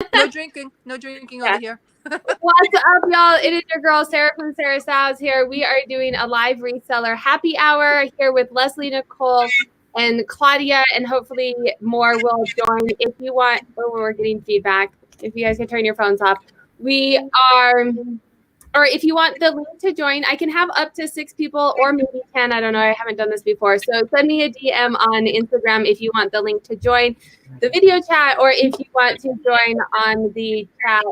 No drinking. No drinking over here. What's up, y'all? It is your girl, Sarah from Sarah Styles here. We are doing a live reseller happy hour here with Leslie, Nicole, and Claudia, and hopefully more will join. If you want, we're getting feedback. If you guys can turn your phones off. We are... Or if you want the link to join, I can have up to 6 people or maybe 10. I don't know. I haven't done this before. So send me a DM on Instagram if you want the link to join the video chat, or if you want to join on the chat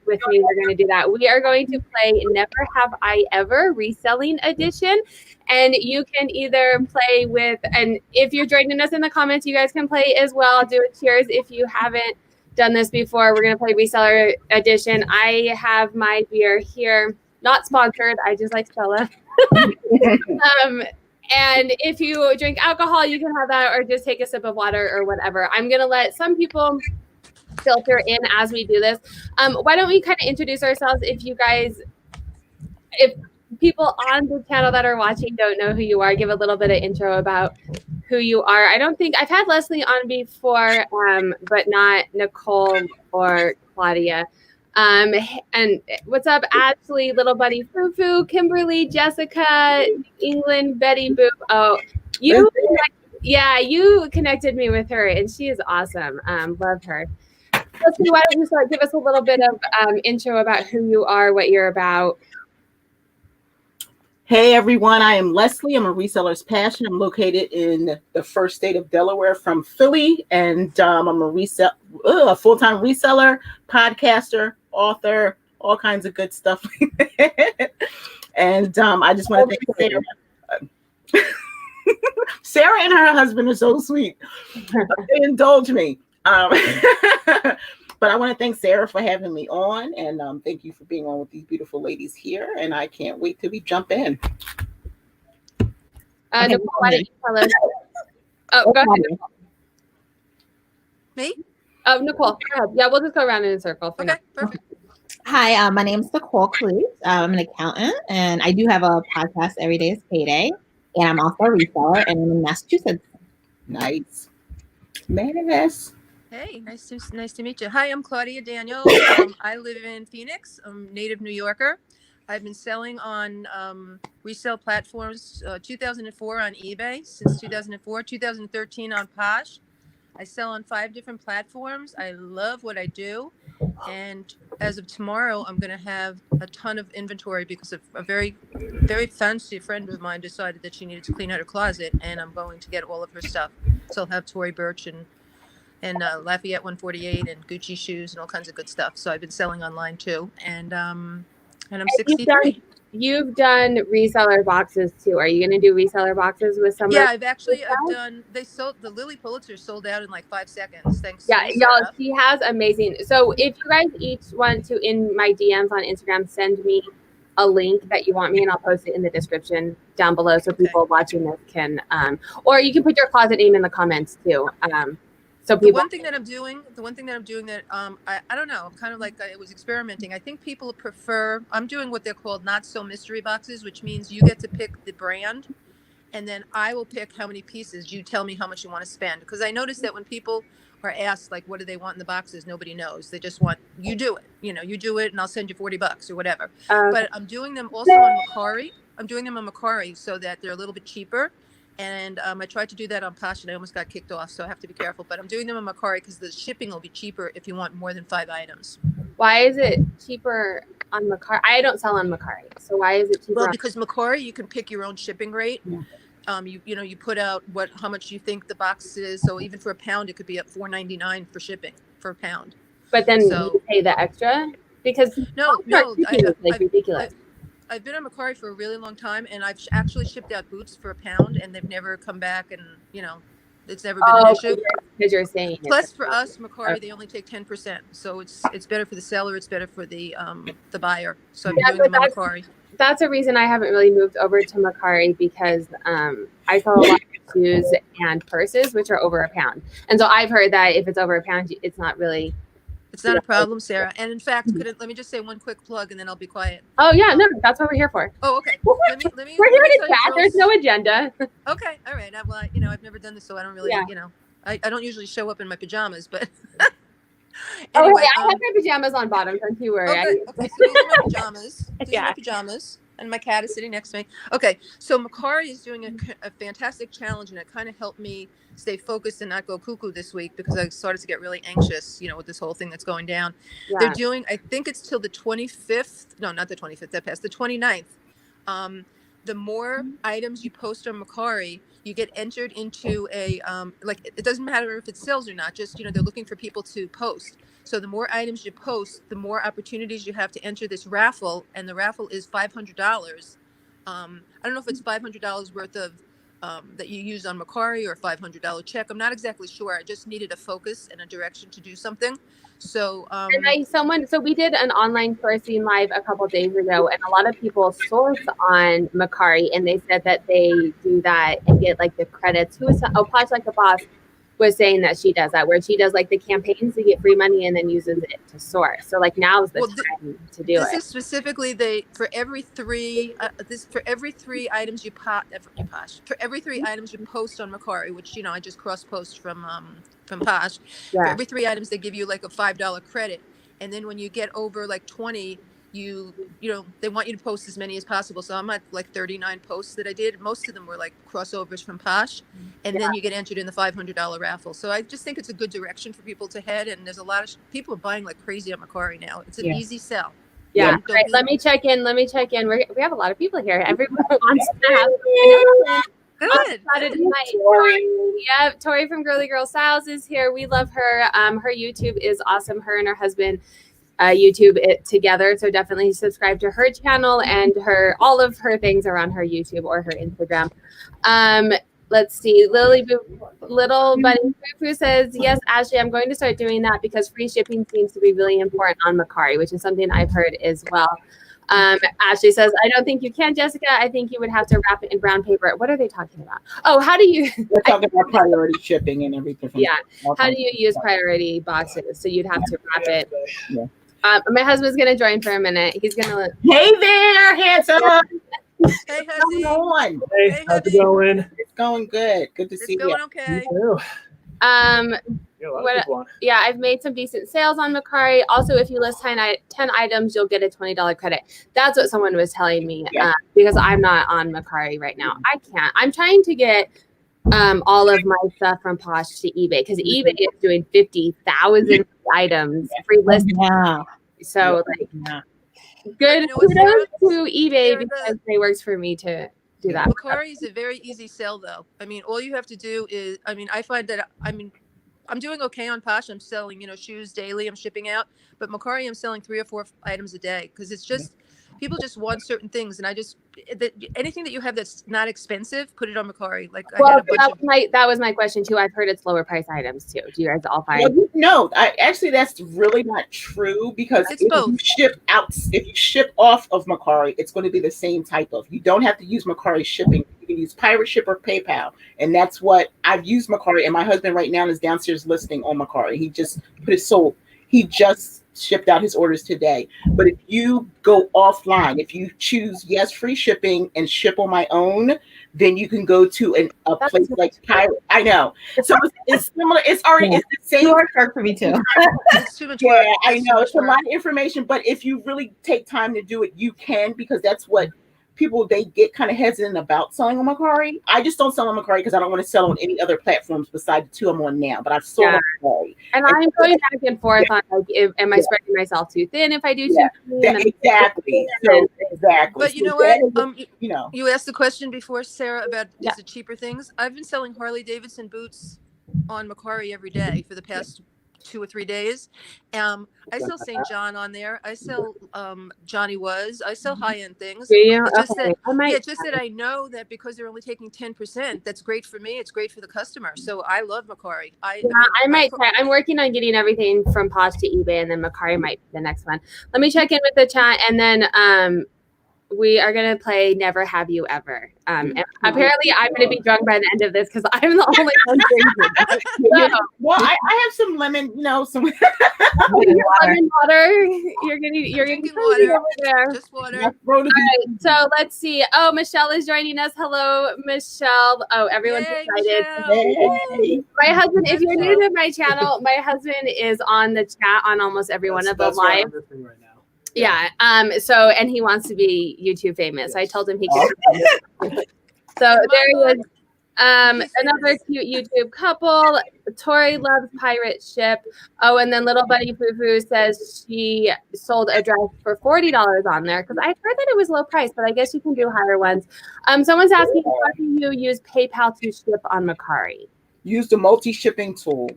with me, we're going to do that. We are going to play Never Have I Ever Reselling Edition. And you can either play with, and if you're joining us in the comments, you guys can play as well. Do a cheers if you haven't done this before. We're going to play Reseller Edition. I have my beer here, not sponsored. I just like Stella. And if you drink alcohol, you can have that, or just take a sip of water or whatever. I'm going to let some people filter in as we do this. Why don't we kind of introduce ourselves? If people on the channel that are watching don't know who you are, give a little bit of intro about who you are. I don't think I've had Leslie on before, but not Nicole or Claudia. And what's up, Ashley, Little Buddy Fufu, Kimberly, Jessica, England, Betty Boop. Oh, you connected me with her, and she is awesome. Love her. Leslie, why don't you start? Give us a little bit of intro about who you are, what you're about. Hey everyone, I am Leslie. I'm a reseller's passion. I'm located in the first state of Delaware from Philly, and I'm a full-time reseller, podcaster, author, all kinds of good stuff. And I just want to thank Sarah. Sarah and her husband are so sweet. They indulge me. But I want to thank Sarah for having me on, and thank you for being on with these beautiful ladies here. And I can't wait till we jump in. Nicole, why don't you tell us? Oh, go ahead, Nicole. Me? Oh, Nicole, go ahead. Yeah, we'll just go around in a circle. Okay, perfect. Hi, my name is Nicole Clute. I'm an accountant, and I do have a podcast, Every Day is Payday, and I'm also a reseller, and I'm in Massachusetts. Nice. Madness. Hey, nice to meet you. Hi, I'm Claudia Daniel. I live in Phoenix. I'm a native New Yorker. I've been selling on resale platforms 2004 on eBay since 2004, 2013 on Posh. I sell on 5 different platforms. I love what I do. And as of tomorrow, I'm going to have a ton of inventory because of a very, very fancy friend of mine decided that she needed to clean out her closet, and I'm going to get all of her stuff. So I'll have Tory Burch and Lafayette 148 and Gucci shoes and all kinds of good stuff. So I've been selling online too, and I'm 63. You've done reseller boxes too. Are you going to do reseller boxes with some? Yeah, I've done. The Lily Pulitzer sold out in like 5 seconds. Thanks. Yeah, y'all, she has amazing. So if you guys each want to, in my DMs on Instagram, send me a link that you want me, and I'll post it in the description down below so people watching this can, or you can put your closet name in the comments too. So people, the one thing that I'm doing that I don't know, I'm kind of like I was experimenting. I think people prefer, I'm doing what they're called not so mystery boxes, which means you get to pick the brand, and then I will pick how many pieces. You tell me how much you want to spend, because I noticed that when people are asked like what do they want in the boxes, nobody knows. They just want, you do it, you do it, and I'll send you $40 or whatever. But I'm doing them also on Mercari. I'm doing them on Mercari so that they're a little bit cheaper. And I tried to do that on Posh, and I almost got kicked off, so I have to be careful. But I'm doing them on Mercari because the shipping will be cheaper if you want more than 5 items. Why is it cheaper on Mercari? I don't sell on Mercari, so why is it cheaper? Well, because Mercari, you can pick your own shipping rate. Yeah. You put out how much you think the box is. So even for £1, it could be up $4.99 for shipping for £1. But then you pay the extra because no, like ridiculous. I've been on Mercari for a really long time, and I've actually shipped out boots for £1, and they've never come back, and it's never been an issue. Because you're saying. Plus, for us, Mercari, they only take 10%, so it's better for the seller, it's better for the buyer. So I've been doing them on Mercari. That's a reason I haven't really moved over to Mercari, because I sell a lot of shoes and purses, which are over £1, and so I've heard that if it's over £1, it's not really. It's not a problem, Sarah. And in fact, let me just say one quick plug, and then I'll be quiet. Oh yeah, no, that's what we're here for. Oh, okay. Let me. We're here to chat. There's no agenda. Okay, all right. I've never done this, so I don't really, I don't usually show up in my pajamas, but Oh, Anyway, hey, I have my pajamas on bottom. Don't you worry. okay, so these are my pajamas. These Yeah. are my pajamas, and my cat is sitting next to me. Okay, so Makari is doing a fantastic challenge, and it kind of helped me stay focused and not go cuckoo this week because I started to get really anxious, with this whole thing that's going down. Yeah. They're doing, I think it's till the 25th. No, not the 25th. That passed. The 29th. The more items you post on Makari, you get entered into a it doesn't matter if it sells or not. Just they're looking for people to post. So the more items you post, the more opportunities you have to enter this raffle, and the raffle is $500. I don't know if it's $500 worth of that you use on Makari or a $500 check. I'm not exactly sure. I just needed a focus and a direction to do something. So so we did an online sourcing live a couple days ago, and a lot of people source on Makari, and they said that they do that and get like the credits. Posh Like a Boss was saying that she does that, where she does like the campaigns to get free money and then uses it to source. So like now's the time to do this it. is specifically for every three items for every 3 items you post on Makari, which I just cross post from Posh. Yeah. For every 3 items they give you like a $5 credit, and then when you get over like 20, they want you to post as many as possible. So I'm at like 39 posts that I did. Most of them were like crossovers from Posh, and then you get entered in the $500 raffle. So I just think it's a good direction for people to head. And there's a lot of people are buying like crazy on Makari now. It's an easy sell. Yeah. Don't Right, be- let me check in. We have a lot of people here. Everyone wants to have. Good. Saturday night. Yep, Tori from Girly Girl Styles is here. We love her. Her YouTube is awesome. Her and her husband YouTube it together. So definitely subscribe to her channel and all of her things are on her YouTube or her Instagram. Let's see. Little Bunny Foo says, yes, Ashley, I'm going to start doing that because free shipping seems to be really important on Makari, which is something I've heard as well. Ashley says, I don't think you can, Jessica. I think you would have to wrap it in brown paper. What are they talking about? Oh, how do you? We're talking about priority shipping and everything. How do you use priority boxes? So you'd have to wrap it. Yeah. My husband's gonna join for a minute. He's gonna. Hey there, handsome. Hey, Come Huzzy. on. Hey, how's it going? It's going good. Good to see It's you. going okay. Ew. What? Yeah, I've made some decent sales on Makari. Also, if you list 10 items, you'll get a $20 credit. That's what someone was telling me because I'm not on Makari right now. I can't. I'm trying to get all of my stuff from Posh to eBay because eBay is doing 50,000 items free list. Yeah. So good kudos to eBay because it works for me to do that. Makari is a very easy sell, though. I mean, all you have to do is, I find that, I'm doing okay on Posh. I'm selling, shoes daily. I'm shipping out. But Makari, I'm selling 3 or 4 items a day because it's just, people just want certain things. And anything that you have that's not expensive, put it on Makari. Like, that was my question too. I've heard it's lower price items too. Do you guys all find? Well, no, actually that's really not true because it's both. If you ship off of Makari, it's going to be the same type of. You don't have to use Makari shipping. You can use Pirate Ship or PayPal, and that's what I've used Makari. And my husband right now is downstairs listing on Makari. He just shipped out his orders today. But if you go offline, if you choose free shipping and ship on my own, then you can go to a place like Pirate. I know. So it's similar. It's the same. Too much work for me too. It's too much work. Yeah, I know. It's a lot of information, but if you really take time to do it, you can, because that's what people, they get kind of hesitant about selling on Makari. I just don't sell on Makari because I don't want to sell on any other platforms besides the 2 I'm on now, but I've sold on Makari. And I'm going back and forth on am I spreading myself too thin if I do too thin? Exactly. But you know what? You asked the question before, Sarah, about is it cheaper things. I've been selling Harley Davidson boots on Makari every day for the past 2 or 3 days. I sell St. John on there. I sell Johnny Was. I sell high-end things. It's just that I know that because they're only taking 10%, that's great for me. It's great for the customer. So I love Makari. I'm working on getting everything from Posh to eBay, and then Makari might be the next one. Let me check in with the chat, and then we are going to play Never Have You Ever. And apparently I'm going to be drunk by the end of this because I'm the only one drinking. So, well, I have some lemon, some lemon water. You're gonna Drinking water. over there. Just water. All right, so let's see. Oh, Michelle is joining us. Hello, Michelle. Oh, everyone's Yay, excited. Hey. My husband, if you're new to my channel, my husband is on the chat on almost every one of the live. Right now. Yeah. So, and he wants to be YouTube famous. I told him he could. So there he is. Another cute YouTube couple. Tori loves pirate ship. Oh, and then little buddy Foo says she sold a dress for $40 on there because I heard that it was low price, but I guess you can do higher ones. Someone's asking, how do you use PayPal to ship on Mercari? Use the multi-shipping tool.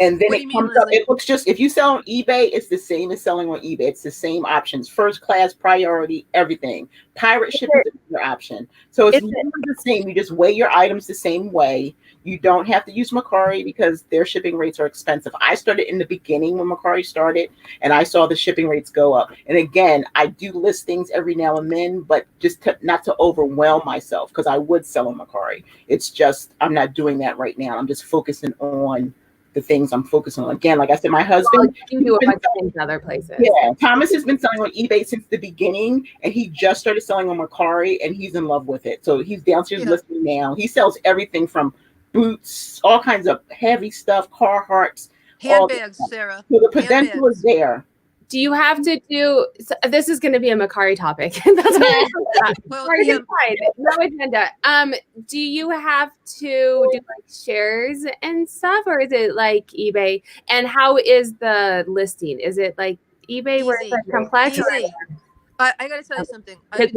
And then it comes up. It looks just, if you sell on eBay, it's the same as selling on eBay. It's the same options: first class, priority, everything. Pirate shipping is your option. So it's the same. You just weigh your items the same way. You don't have to use Mercari because their shipping rates are expensive. I started in the beginning when Mercari started, and I saw the shipping rates go up. And again, I do list things every now and then, but just not to overwhelm myself because I would sell on Mercari. It's just I'm not doing that right now. I'm just focusing on the things I'm focusing on. Again, like I said, my husband, you can do a bunch of things in other places. Yeah, Thomas has been selling on eBay since the beginning, and he just started selling on Mercari, and he's in love with it. So he's downstairs listening now. He sells everything from boots, all kinds of heavy stuff, Carhartts, handbags, Sarah. So the potential is there. Do you have to do? So this is going to be a Mercari topic. That's what well, no agenda. Do you have to do like shares and stuff, or is it like eBay? And how is the listing? Is it like eBay where it's like complex? Easy. I got to tell you something. I've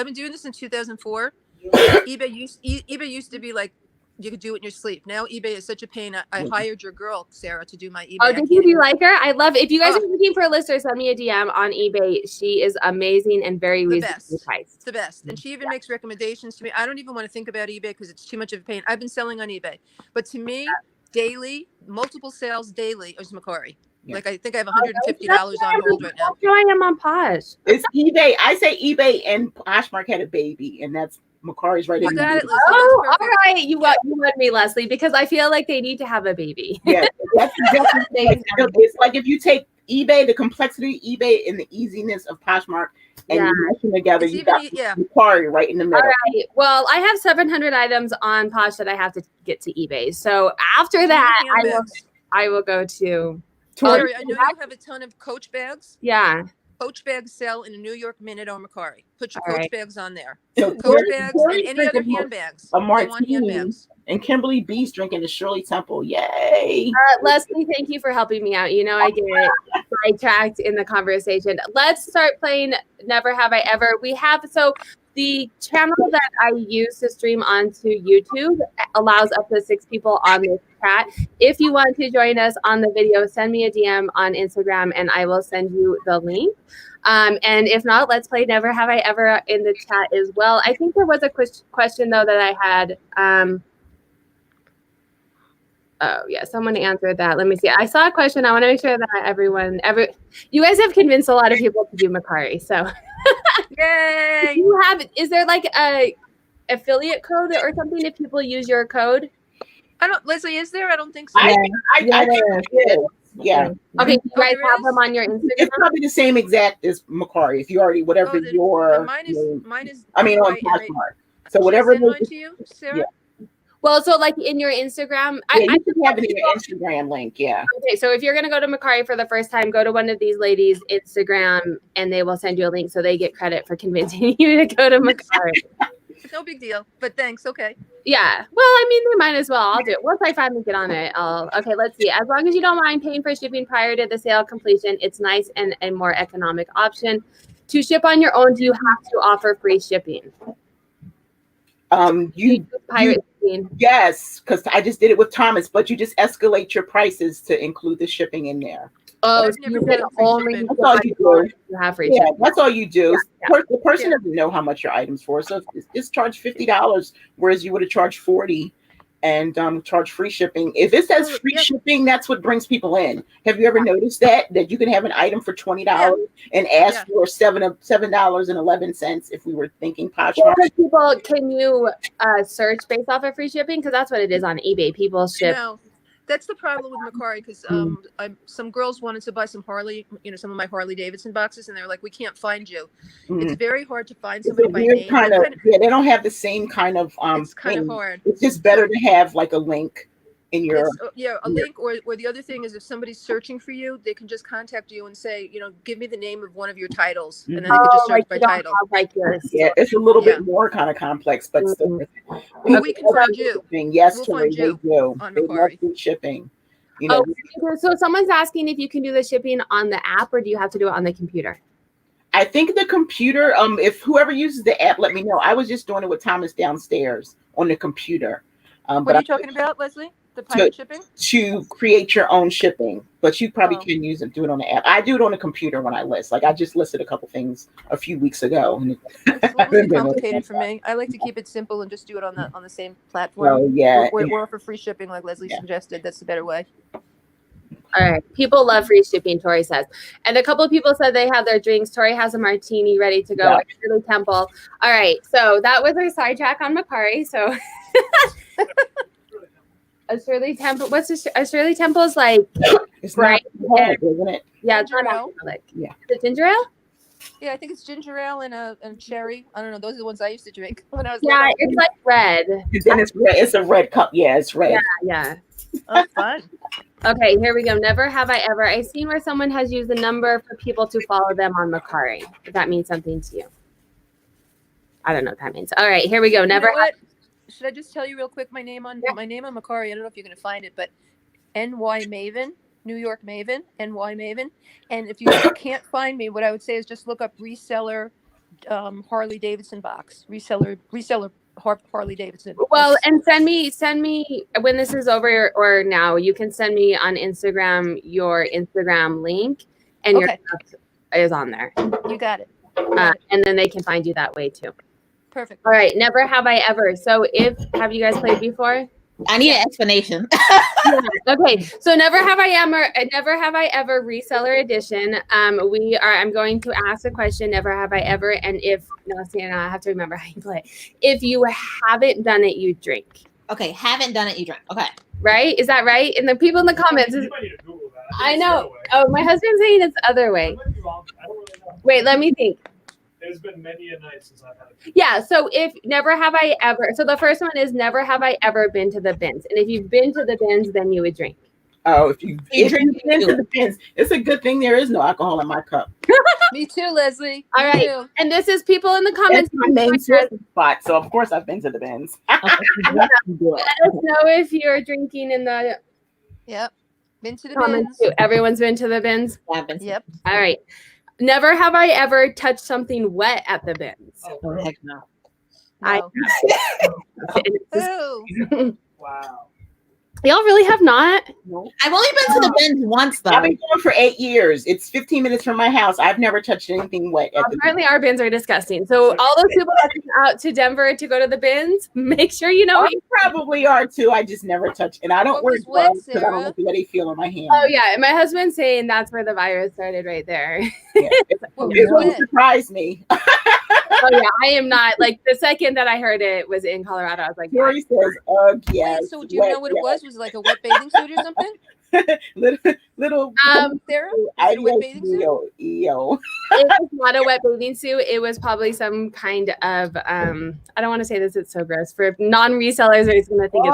been doing this in 2004. eBay used to be like, you could do it in your sleep. Now eBay is such a pain. I hired your girl, Sarah, to do my eBay. Oh, do you like her? I love it. If you guys are looking for a lister, send me a DM on eBay. She is amazing and very reasonably priced. The best. And she even makes recommendations to me. I don't even want to think about eBay because it's too much of a pain. I've been selling on eBay. But to me, daily, multiple sales daily is Mercari. Yeah. Like I think I have $150 on hold right now. I am on Posh. It's eBay. I say eBay and PoshMark had a baby, and that's Mercari's right in there. Oh, all right. You want me, Leslie, because I feel like they need to have a baby. Yeah, that's it's like if you take eBay, the complexity of eBay and the easiness of PoshMark, and you mash them together, you got Mercari right in the middle. All right. Well, I have 700 items on Posh that I have to get to eBay. So after that, I will go to. Tori, I know you have a ton of Coach bags. Yeah. Coach bags sell in a New York Minute or Mercari. Put your Coach bags on there. So Coach bags and any other handbags. A martini. And Kimberly B's drinking the Shirley Temple. Yay. Leslie, thank you for helping me out. You know, I get sidetracked in the conversation. Let's start playing Never Have I Ever. The channel that I use to stream onto YouTube allows up to 6 people on this chat. If you want to join us on the video, send me a DM on Instagram and I will send you the link. And if not, let's play Never Have I Ever in the chat as well. I think there was a question though that I had. Oh yeah, someone answered that. Let me see. I saw a question. I want to make sure that you guys have convinced a lot of people to do Mercari. So yay! Is there like a affiliate code or something if people use your code? Leslie, is there? I don't think so. I yeah. Okay, you guys have them on your Instagram? It's probably the same exact as Mercari. If you already mine is I mean on PoshMark. So whatever it is to you, Sarah? Yeah. Well, so like in your Instagram, you can have it in your Instagram link, yeah. Okay, so if you're gonna go to Mercari for the first time, go to one of these ladies' Instagram, and they will send you a link, so they get credit for convincing you to go to Mercari. It's no big deal, but thanks. Okay. Yeah. Well, I mean, they might as well. I'll do it once I finally get on it. Okay. Let's see. As long as you don't mind paying for shipping prior to the sale completion, it's nice and a more economic option. To ship on your own, do you have to offer free shipping? Yes, because I just did it with Thomas, but you just escalate your prices to include the shipping in there. Oh, so you can only that's all you do. Have free shipping. shipping. That's all you do. Yeah. The person doesn't know how much your item's for, so just charge $50, whereas you would have charged $40, and charge free shipping. If it says free yeah. shipping, that's what brings people in. Have you ever noticed that you can have an item for $20 and ask for $7.11 if we were thinking Poshmark? People, can you search based off of free shipping? Because that's what it is on eBay. People ship. No, that's the problem with Macari, because some girls wanted to buy some Harley, some of my Harley Davidson boxes, and they were like, "We can't find you." It's very hard to find somebody by name. They don't have the same kind of it's kind of hard. It's just better to have like a link in your link, or the other thing is if somebody's searching for you, they can just contact you and say, give me the name of one of your titles, and then they can just search by title. It's a little bit more kind of complex, but still. Well, we can find you. Yes, we'll find you they do. on They love Macari. free shipping. So someone's asking if you can do the shipping on the app, or do you have to do it on the computer? I think the computer. If whoever uses the app, let me know. I was just doing it with Thomas downstairs on the computer. What are you talking about, Leslie? The private shipping? To create your own shipping, but you probably can do it on the app. I do it on the computer when I list. Like I just listed a couple things a few weeks ago. It's a little complicated for me. I like to keep it simple and just do it on the same platform. Or for free shipping, like Leslie suggested. That's the better way. All right. People love free shipping, Tori says. And a couple of people said they have their drinks. Tori has a martini ready to go. Shirley Temple. All right. So that was our sidetrack on Macari. So a Shirley Temple. What's a Shirley Temple's like? It's bright, isn't it? Yeah, it's not alcoholic. Yeah. Is it ginger ale? Yeah, I think it's ginger ale and cherry. I don't know. Those are the ones I used to drink when I was little. It's like red. And then it's red. It's a red cup. Yeah, it's red. Yeah. Oh, fun. Okay, here we go. Never have I ever. I've seen where someone has used a number for people to follow them on Macari. If that means something to you. I don't know what that means. All right, here we go. Never. Should I just tell you real quick my name on Macari? I don't know if you're going to find it, but NY Maven, New York Maven, NY Maven. And if you can't find me, what I would say is just look up Reseller Harley Davidson box. Reseller Harley Davidson. Well, and send me when this is over or now, you can send me on Instagram your Instagram link, and your stuff is on there. You got it. And then they can find you that way too. Perfect. All right. Never have I ever. So have you guys played before? I need an explanation. Okay. So never have I ever reseller edition. I'm going to ask a question. Never have I ever. And I have to remember how you play. If you haven't done it, you drink. Okay. Haven't done it, you drink. Okay. Right? Is that right? And the people in the comments. I know. Oh, my husband's saying it's the other way. Wait, let me think. There's been many a night since I've had it. Yeah, so never have I ever. So the first one is never have I ever been to the bins. And if you've been to the bins, then you would drink. Oh, if you've been to the bins, it's a good thing there is no alcohol in my cup. Me too, Leslie. All right. Too. And this is people in the comments. It's my main spot, so of course I've been to the bins. Let us know if you're drinking in the been to the bins. Too. Everyone's been to the bins? Yep. All right. Never have I ever touched something wet at the bins. Oh, heck no. Wow. Y'all really have not? No. I've only been to the bins once, though. I've been going for 8 years. It's 15 minutes from my house. I've never touched anything wet. Apparently, our bins are disgusting. So all those people that come out to Denver to go to the bins, make sure you know. You probably are too. I just never touch, and I don't wear gloves because I don't want to let it feel on my hand. Oh yeah, and my husband's saying that's where the virus started, right there. Yeah. It wouldn't surprise me. Oh yeah, I am not. Like the second that I heard it was in Colorado, I was like, Tori says, yes. Wait, so do you know what it was? Was it like a wet bathing suit or something? little Sarah? Was it a wet bathing suit? It was not a wet bathing suit. It was probably some kind of I don't want to say this, it's so gross. For non-resellers, are going to think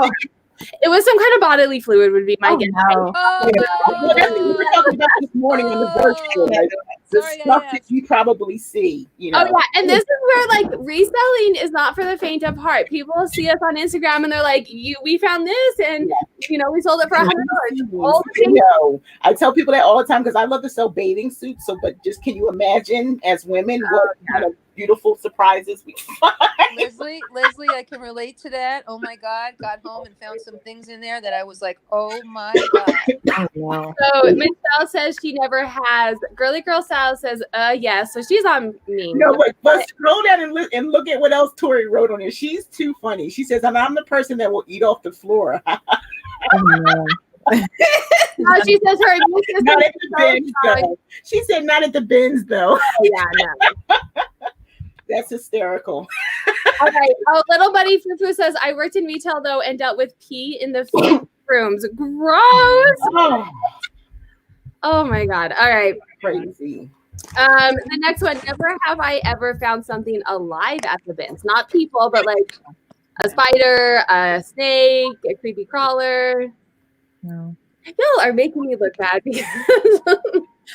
it was some kind of bodily fluid would be my guess. No. We were talking about this morning on the virtual. The stuff that you probably see, you know. Oh yeah, and this is where like reselling is not for the faint of heart. People see us on Instagram and they're like, we found this and we sold it for $100. I tell people that all the time because I love to sell bathing suits. So, but just can you imagine as women what kind of beautiful surprises we find. Leslie, I can relate to that. Oh my God, got home and found some things in there that I was like, oh my God. Oh, wow. So Michelle says she never has. Girly Girl Sal says, yes. So she's on me. No, but scroll down and look at what else Tori wrote on it. She's too funny. She says, and I'm the person that will eat off the floor. Oh, no. No, she says her immune system Not at is the so bins, strong. though. She said, not at the bins, though. Yeah, no. That's hysterical. All right. Oh, little buddy Fufu says, I worked in retail though and dealt with pee in the food rooms. Gross. Oh, Oh my God. All right. crazy. The next one, never have I ever found something alive at the bins. Not people, but like a spider, a snake, a creepy crawler. No. Y'all are making me look bad because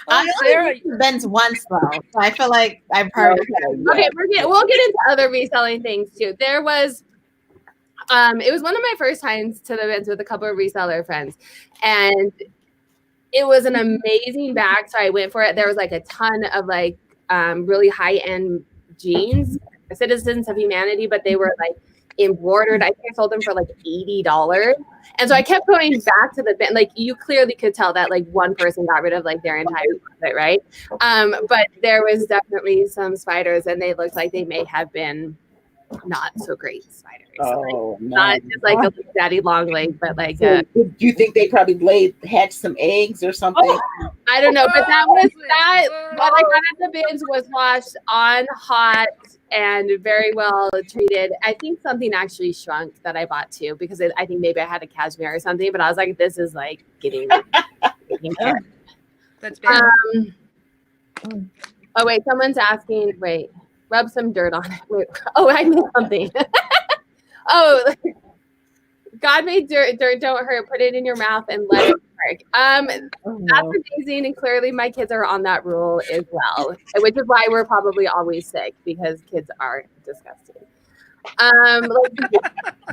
I only went to Ben's once though, so I feel like I've heard. okay, we'll get into other reselling things too. There was it was one of my first times to the events with a couple of reseller friends, and it was an amazing bag. So I went for it. There was like a ton of like really high-end jeans, Citizens of Humanity, but they were like embroidered. I think I sold them for like $80. And so I kept going back to the bin. Like you clearly could tell that like one person got rid of like their entire closet, right? But there was definitely some spiders, and they looked like they may have been not so great spiders. Oh, Not just like a daddy long leg, but like so, do you think they probably hatched some eggs or something? I don't know, but that was that. What I got at the bins was washed on hot and very well treated. I think something actually shrunk that I bought too, because I think maybe I had a cashmere or something. But I was like, this is like getting That's bad. Oh wait, someone's asking. Wait, rub some dirt on it. Wait, oh, I made something. Oh, God made dirt. Dirt don't hurt. Put it in your mouth and let it work. That's amazing, and clearly my kids are on that rule as well, which is why we're probably always sick, because kids are disgusting.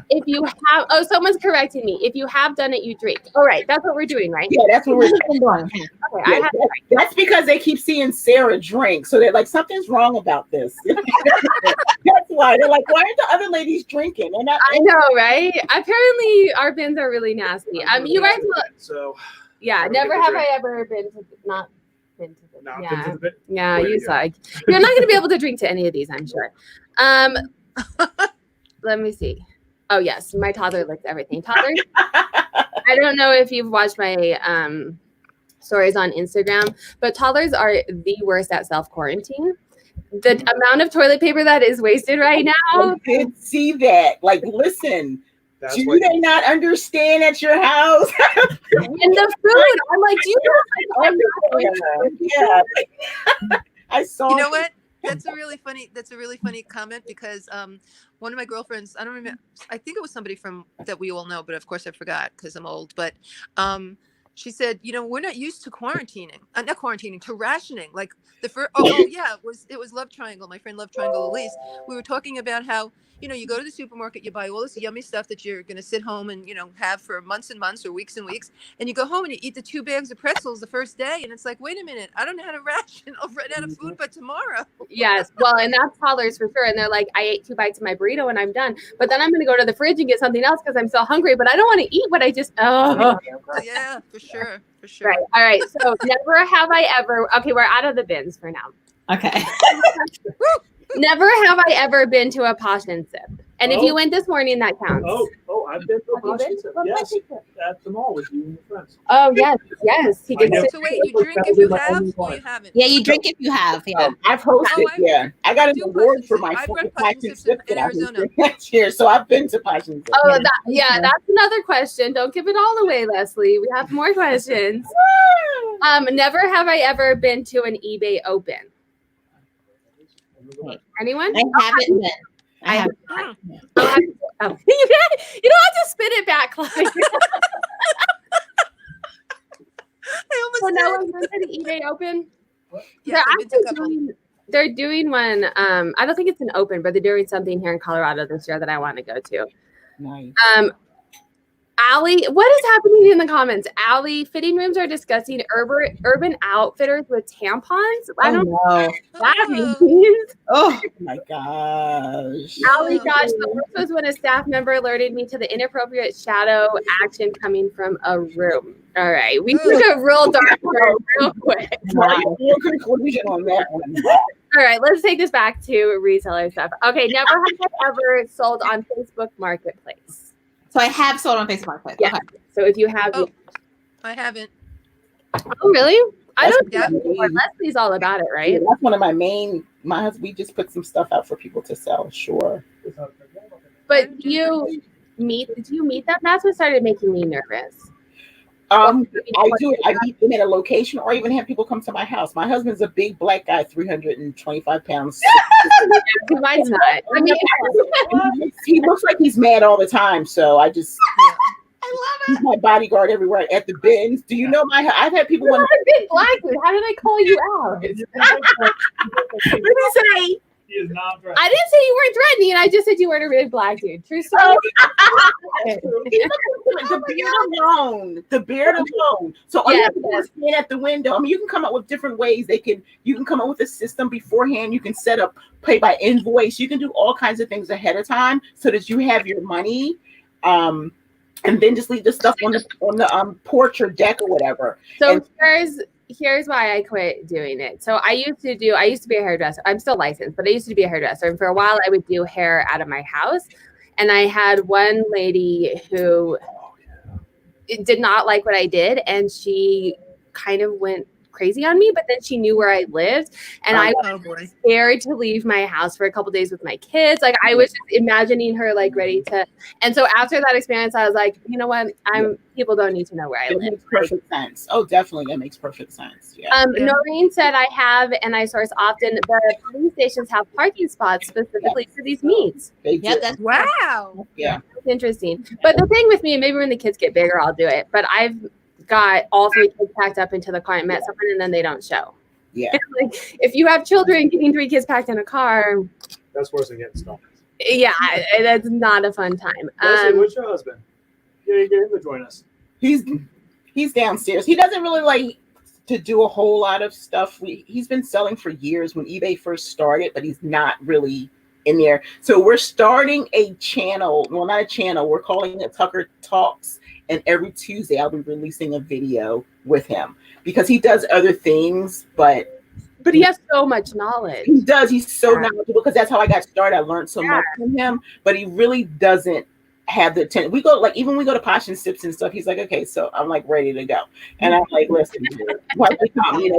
If you have, someone's correcting me. If you have done it, you drink. All right, that's what we're doing, right? Yeah, that's what we're doing. Okay, Yeah, that's because they keep seeing Sarah drink, so they're like, something's wrong about this. That's why they're like, why aren't the other ladies drinking? They're not. I know, right? Apparently, our bins are really nasty. You guys, So yeah, never have I ever been to not been to the not yeah. been to the bit. Yeah, Way you to go. suck. You're not going to be able to drink to any of these, I'm sure. Let me see. Oh, yes. My toddler licks everything. Toddlers, I don't know if you've watched my stories on Instagram, but toddlers are the worst at self-quarantine. The amount of toilet paper that is wasted right now. I did see that. Like, listen, That's do what they not understand at your house? And the food. I'm like, do you know I'm not going to Yeah. I saw. You know what? That's a really funny comment, because one of my girlfriends, I don't remember, I think it was somebody from that we all know, but of course I forgot because I'm old. But she said, we're not used to quarantining, not quarantining, to rationing. Like the first, yeah, it was Love Triangle. My friend Love Triangle Elise. We were talking about how, you go to the supermarket, you buy all this yummy stuff that you're going to sit home and, have for months and months or weeks and weeks. And you go home and you eat the 2 bags of pretzels the first day. And it's like, wait a minute, I don't know how to ration. I'll run out of food by tomorrow. Yes. Well, and that's toddlers for sure. And they're like, I ate 2 bites of my burrito and I'm done. But then I'm going to go to the fridge and get something else because I'm so hungry. But I don't want to eat what I just, Yeah, for sure. Right. All right. So never have I ever, okay, we're out of the bins for now. Okay. Never have I ever been to a Posh and Sip. And if you went this morning, that counts. I've been to a Have you been? Posh. Yes, at the mall with you and your friends. Oh, yes. He can I know. sit. So wait, you drink if you have or you haven't? Yeah, you drink if you have. Yeah. I've hosted. I got an do award Posh for and my Sip. I've run Posh Posh and and Sip Sip in that I Arizona. hosted last year. So I've been to Posh and Sip. Oh, that's another question. Don't give it all away, Leslie. We have more questions. Never have I ever been to an eBay open. Anyone? I haven't been. I haven't. You don't have to spin it back, Chloe. I almost So did. no one's been to the eBay open? Yeah, I've been to a couple. They're doing one. I don't think it's an open, but they're doing something here in Colorado this year that I want to go to. Nice. Allie, what is happening in the comments? Allie, fitting rooms are discussing urban outfitters with tampons. I don't know know. what that Oh. means. Oh, Oh my gosh. Allie, gosh, the worst was when a staff member alerted me to the inappropriate shadow action coming from a room. All right, we took a real dark turn real quick. Right, real conclusion on that one. All right, let's take this back to reseller stuff. Okay, never have I ever sold on Facebook Marketplace. so I have sold on Facebook Marketplace. Yeah. Okay. So if you have, Oh, I haven't. oh really? I That's don't Yeah. know. Leslie's all about it, right? Yeah, that's one of my main. My husband, we just put some stuff out for people to sell. Sure. But did you meet them? That's what started making me nervous. I do. I meet them at a location, or even have people come to my house. My husband's a big black guy, 325 pounds. Mine's not. I mean, He looks like he's mad all the time. So I just. I love He's my bodyguard everywhere at the bins. Do you know my? I've had people. you're When, not a big black dude. How did I call you out? Let me say, He is not right. I didn't say you weren't threatening. I just said you weren't a big black dude. True story. the beard alone. The beard alone. So all you have to do is stand at the window. I mean, you can come up with different ways. You can come up with a system beforehand. You can set up pay by invoice. You can do all kinds of things ahead of time so that you have your money. And then just leave the stuff on the porch or deck or whatever. So here's why I quit doing it. So I used to be a hairdresser. I'm still licensed, but I used to be a hairdresser. And for a while I would do hair out of my house. And I had one lady who did not like what I did. And she kind of went crazy on me, but then she knew where I lived. And I was boy. scared to leave my house for a couple days with my kids. Like I was just imagining her like ready to. And so after that experience, I was like, you know what? People don't need to know where I That live. makes perfect sense. Oh, definitely. That makes perfect sense. Yeah. Noreen said I have and I source often. The police stations have parking spots specifically for these meets. They do. Yep, that's Wow. Yeah. It's interesting. But the thing with me, maybe when the kids get bigger, I'll do it. But I've got all 3 kids packed up until the client met someone and then they don't show. Yeah. Like if you have children, getting 3 kids packed in a car, That's worse than getting stoned. yeah, that's not a fun time. Leslie, what's your husband? Yeah, get him to join us. He's downstairs. He doesn't really like to do a whole lot of stuff. He's been selling for years when eBay first started, but he's not really in there. So we're starting a channel. Well, not a channel. We're calling it Tucker Talks. And every Tuesday I'll be releasing a video with him because he does other things, but he has so much knowledge. he does. He's so knowledgeable because that's how I got started. I learned so much from him, but he really doesn't have the attention. We go to Posh and Sips and stuff. He's like, okay, so I'm like ready to go. And I'm like, listen,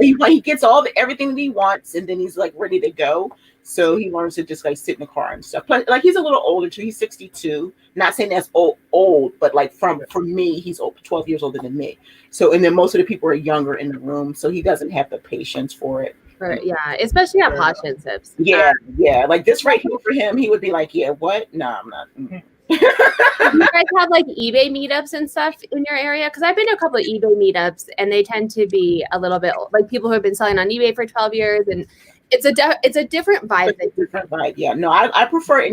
he gets everything that he wants and then he's like ready to go. So he learns to just like sit in the car and stuff. But like he's a little older too. He's 62. Not saying that's old, but like for me, he's 12 years older than me. So and then most of the people are younger in the room, so he doesn't have the patience for it. Especially at Posh and Sips. Yeah. Like this right here for him, he would be like, yeah, what? No, I'm not. Do you guys have like eBay meetups and stuff in your area? Because I've been to a couple of eBay meetups and they tend to be a little bit like people who have been selling on eBay for 12 years and it's a different vibe. Different vibe. Yeah. No, I prefer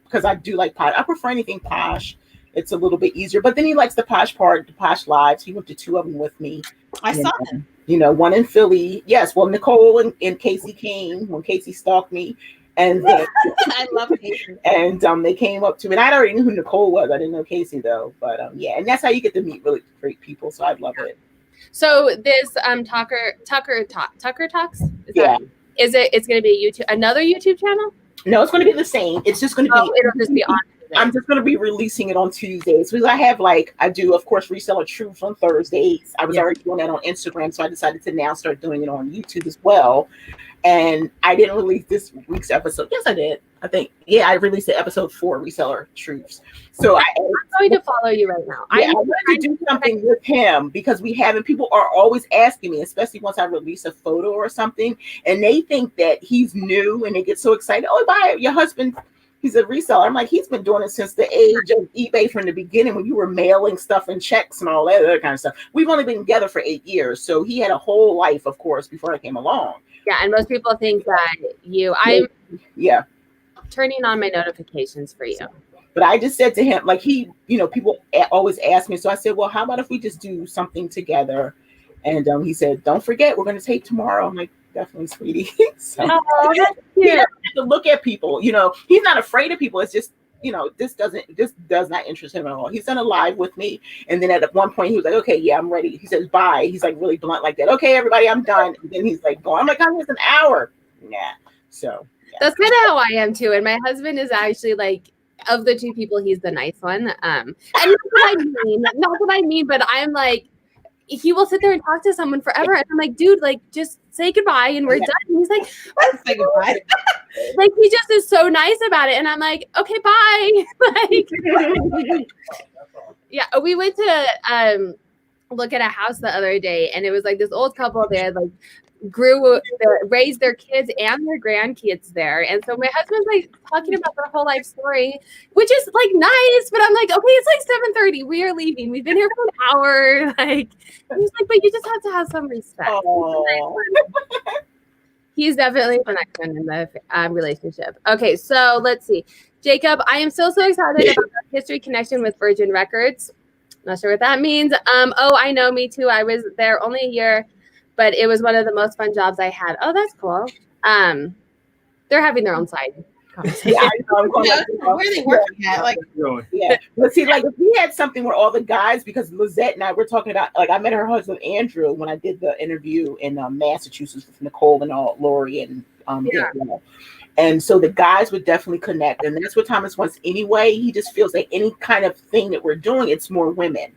because I do like Posh. I prefer anything Posh. It's a little bit easier. But then he likes the Posh part, the Posh lives. He went to 2 of them with me. I saw them. One in Philly. Yes. Well, Nicole and Casey came when Casey stalked me. And I love Casey. And they came up to me. And I already knew who Nicole was. I didn't know Casey though. But and that's how you get to meet really great people. So I love it. So this Tucker Talks. It's going to be another YouTube channel? No, it's going to be the same. It's just going to be. It'll just be on. I'm just going to be releasing it on Tuesdays because I do, of course, Reseller Truth on Thursdays. I was already doing that on Instagram, so I decided to now start doing it on YouTube as well. And I didn't release this week's episode. Yes, I did. I think. Yeah, I released the episode 4, Reseller Truths. So I'm going to follow you right now. I want to do something with him because people are always asking me, especially once I release a photo or something, and they think that he's new and they get so excited. Oh, bye, your husband. He's a reseller. I'm like, he's been doing it since the age of eBay from the beginning when you were mailing stuff and checks and all that other kind of stuff. We've only been together for 8 years. So he had a whole life, of course, before I came along. Yeah. And most people think that I'm turning on my notifications for you. But I just said to him, like people always ask me. So I said, well, how about if we just do something together? And he said, don't forget, we're going to tape tomorrow. I'm like, definitely, sweetie. So Oh, that's he cute. doesn't have to look at people. He's not afraid of people. It's just, this does not interest him at all. He's done a live with me. And then at one point he was like, okay, yeah, I'm ready. He says, bye. He's like really blunt like that. Okay, everybody, I'm done. And then he's like, I'm like, I'm just an hour. Yeah. So yeah. That's kind of how I am too. And my husband is actually like, of the two people, he's the nice one. And not what I mean, but I'm like, he will sit there and talk to someone forever. And I'm like, dude, like, just say goodbye and we're done. And he's like, Say goodbye. like, he just is so nice about it. And I'm like, okay, bye. Like, yeah, we went to look at a house the other day, and it was like this old couple. They had like raised their kids and their grandkids there. And so my husband's like talking about their whole life story, which is like nice, but I'm like, okay, it's like 7:30. We are leaving. We've been here for an hour. Like, he's like, but you just have to have some respect. He's definitely the next one in the relationship. Okay, so let's see. Jacob, I am so excited about our history connection with Virgin Records. Not sure what that means. Oh, I know, me too. I was there only a year, but it was one of the most fun jobs I had. Oh, that's cool. They're having their own side conversation. Yeah, I know. Where are they working at? Like, yeah. But see, like if we had something where all the guys, because Lizette and I were talking about, like I met her husband Andrew when I did the interview in Massachusetts with Nicole and Lori and Danielle. And so the guys would definitely connect, and that's what Thomas wants anyway. He just feels like any kind of thing that we're doing, it's more women.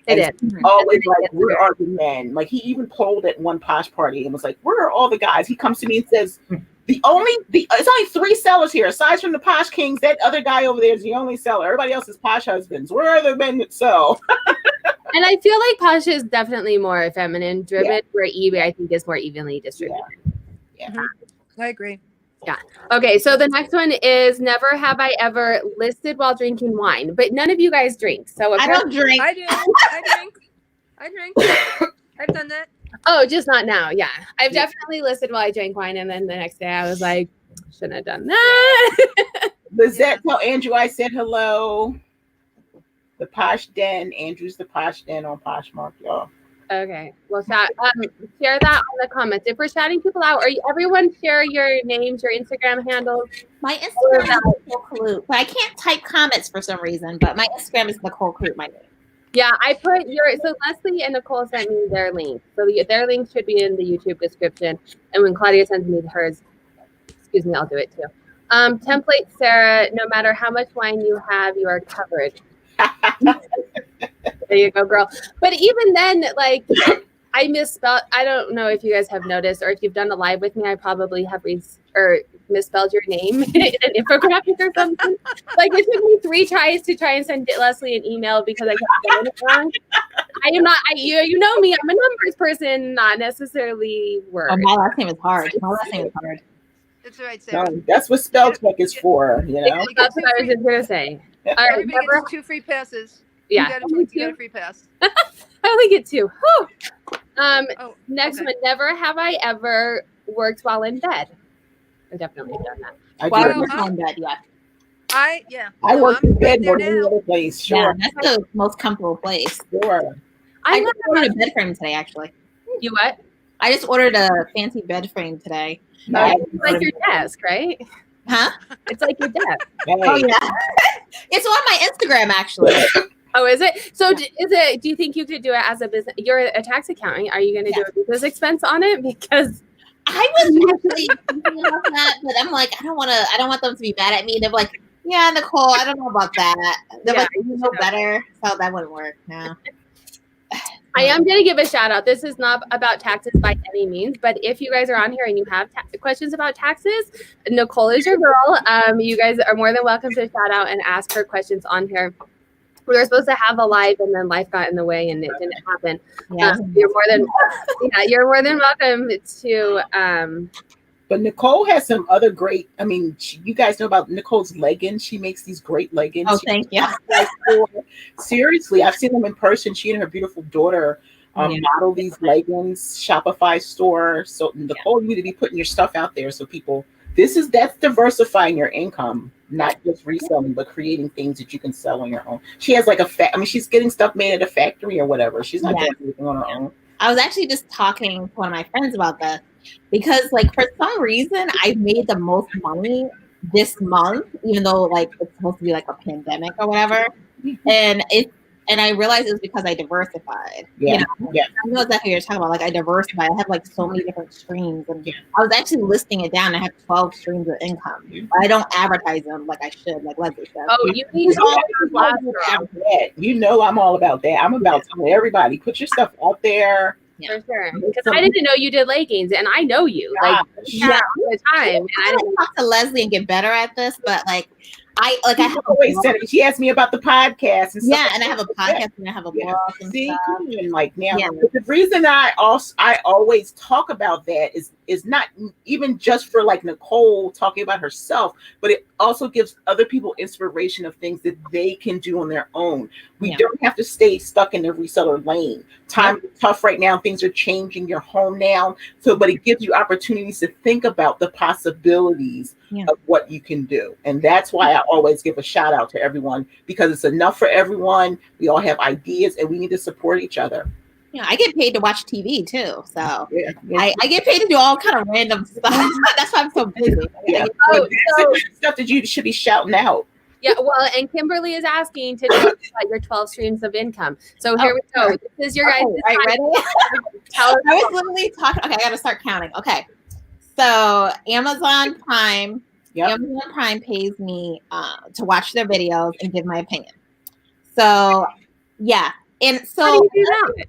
It is. Always like, where are the men? Like he even polled at one posh party and was like, where are all the guys? He comes to me and says, it's only 3 sellers here. Aside from the Posh Kings, that other guy over there is the only seller. Everybody else is Posh husbands. Where are the men that sell? And I feel like Posh is definitely more feminine driven, where eBay I think is more evenly distributed. Yeah. I agree. Yeah. Okay. So the next one is never have I ever listed while drinking wine, but none of you guys drink. So I don't drink. I do. I drink. I've done that. Oh, just not now. Yeah. I've definitely listed while I drank wine. And then the next day I was like, shouldn't have done that. Lizette, tell Andrew I said hello. The Posh Den. Andrew's the Posh Den on PoshMark, y'all. Okay. Well, share that on the comments. If we're shouting people out, everyone share your names, your Instagram handles. My Instagram is Nicole Clute, but I can't type comments for some reason. But my Instagram is Nicole Clute, my name. Yeah, I put so Leslie and Nicole sent me their link. So their link should be in the YouTube description. And when Claudia sends me hers, excuse me, I'll do it too. Template Sarah, no matter how much wine you have, you are covered. There you go, girl. But even then, like, I misspelled. I don't know if you guys have noticed, or if you've done a live with me, I probably have misspelled your name in an infographic or something. Like, it took me 3 tries to try and send Leslie an email because I kept getting it wrong. I am not. You know me. I'm a numbers person, not necessarily words. Oh, my last name is hard. That's right, Sarah. No, that's what spell check is for, you know. That's what I was just gonna say. All right, Everybody gets 2 free passes. Yeah, You get a free pass. I only get 2. Whew. Next okay. one. Never have I ever worked while in bed. I definitely have done that. I Well, do. I'm on bed, yeah. I work in bed more there than any now. other place. Yeah, Sure. that's the most comfortable place. Sure. I I'm just ordered a bed frame today, actually. You what? I just ordered a fancy bed frame today. Nice. It's like your desk, right? Huh? It's like your desk. Oh, yeah. It's on my Instagram, actually. Oh, is it? So do you think you could do it as a business? You're a tax accountant. Are you going to do a business expense on it? Because I was actually thinking about that, but I'm like, I don't want them to be mad at me. They're like, yeah, Nicole, I don't know about that. They're Yeah, like, you know better. So that wouldn't work. No. I am going to give a shout out. This is not about taxes by any means, but if you guys are on here and you have questions about taxes, Nicole is your girl. You guys are more than welcome to shout out and ask her questions on here. We were supposed to have a live, and then life got in the way, and it didn't happen. Yeah. You're more than welcome to. But Nicole has some other great. I mean, you guys know about Nicole's leggings. She makes these great leggings. Oh, thank you. Seriously, I've seen them in person. She and her beautiful daughter model these leggings. Shopify store. So Nicole, you need to be putting your stuff out there so people that's diversifying your income, not just reselling, but creating things that you can sell on your own. She has like she's getting stuff made at a factory or whatever. She's not doing anything on her own. I was actually just talking to one of my friends about this because, like, for some reason, I made the most money this month, even though like it's supposed to be like a pandemic or whatever, and I realized it was because I diversified. Yeah, I know exactly what you're talking about. Like, I diversified. I have like so many different streams, and I was actually listing it down. I have 12 streams of income, but I don't advertise them like I should, like Leslie said. Oh, you need to. You know, I'm all about that. I'm about telling everybody, put your stuff out there. For sure, because I didn't know you did leggings, and I know you like all the time. And I didn't talk to Leslie and get better at this, but like I have always said it. She asked me about the podcast and stuff. And I have a podcast and I have a blog. And see, stuff. and like now, but the reason I always talk about that is not even just for like Nicole talking about herself, but it also gives other people inspiration of things that they can do on their own. We don't have to stay stuck in the reseller lane. Time is tough right now. Things are changing. You're home now, but it gives you opportunities to think about the possibilities of what you can do. And that's why I always give a shout out to everyone, because it's enough for everyone. We all have ideas and we need to support each other. Yeah, I get paid to watch TV too. So I get paid to do all kind of random stuff. That's why I'm so busy. Stuff that you should be shouting out. Yeah, well, and Kimberly is asking to talk about your 12 streams of income. So here we go. This is your guys' Are you ready? I was literally talking. Okay, I got to start counting. Okay. So Amazon Prime pays me to watch their videos and give my opinion. So and so how do you do that?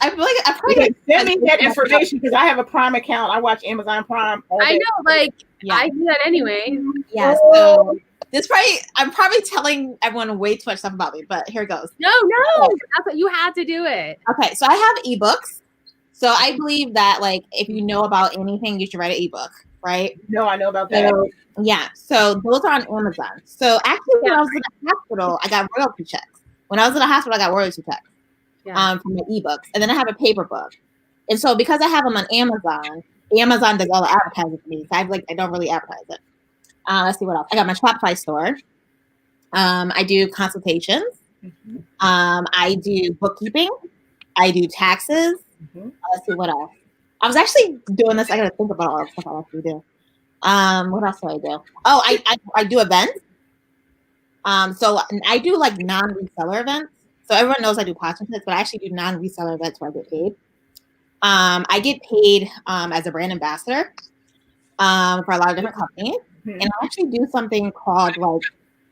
I feel like I probably send me that information because I have a Prime account. I watch Amazon Prime all day. I know, like I do that anyway. Yeah. So I'm probably telling everyone way too much stuff about me, but here it goes. No, that's what you had to do it. Okay, so I have ebooks. So I believe that like if you know about anything, you should write an ebook, right? No, I know about that. So those are on Amazon. So actually, when I was in the hospital, I got royalty checks. When I was in the hospital, I got royalty checks from the ebooks, and then I have a paper book. And so because I have them on Amazon, Amazon does all the advertising for me. So I don't really advertise it. Let's see what else. I got my Shopify store. I do consultations. I do bookkeeping. I do taxes. Let's see what else. I was actually doing this. I got to think about all the stuff I actually do. What else do I do? Oh, I do events. So I do like non-reseller events. So everyone knows I do podcasts, but I actually do non-reseller events where I get paid. I get paid as a brand ambassador for a lot of different companies. And I actually do something called like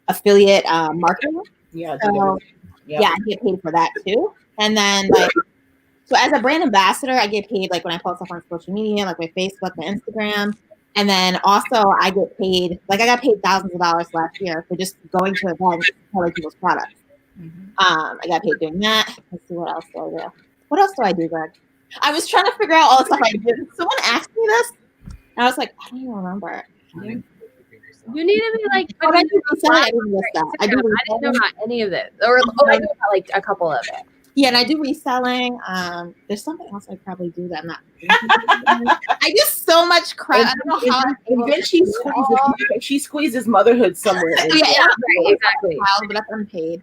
affiliate marketing. I get paid for that too. And then like, so as a brand ambassador, I get paid like when I post stuff on social media, like my Facebook, my Instagram. And then also I get paid, like I got paid thousands of dollars last year for just going to events and selling people's products. I got paid doing that. Let's see what else do I do. What else do I do, Greg? I was trying to figure out all the stuff I did. Someone asked me this, and I was like, I don't even remember. You need to be like, I didn't know about any of this. Or I know about like a couple of it. Yeah, and I do reselling. There's something else I probably do that I'm not. I do so much crap. I don't know how. And then she squeezes motherhood somewhere. Exactly. But that's unpaid.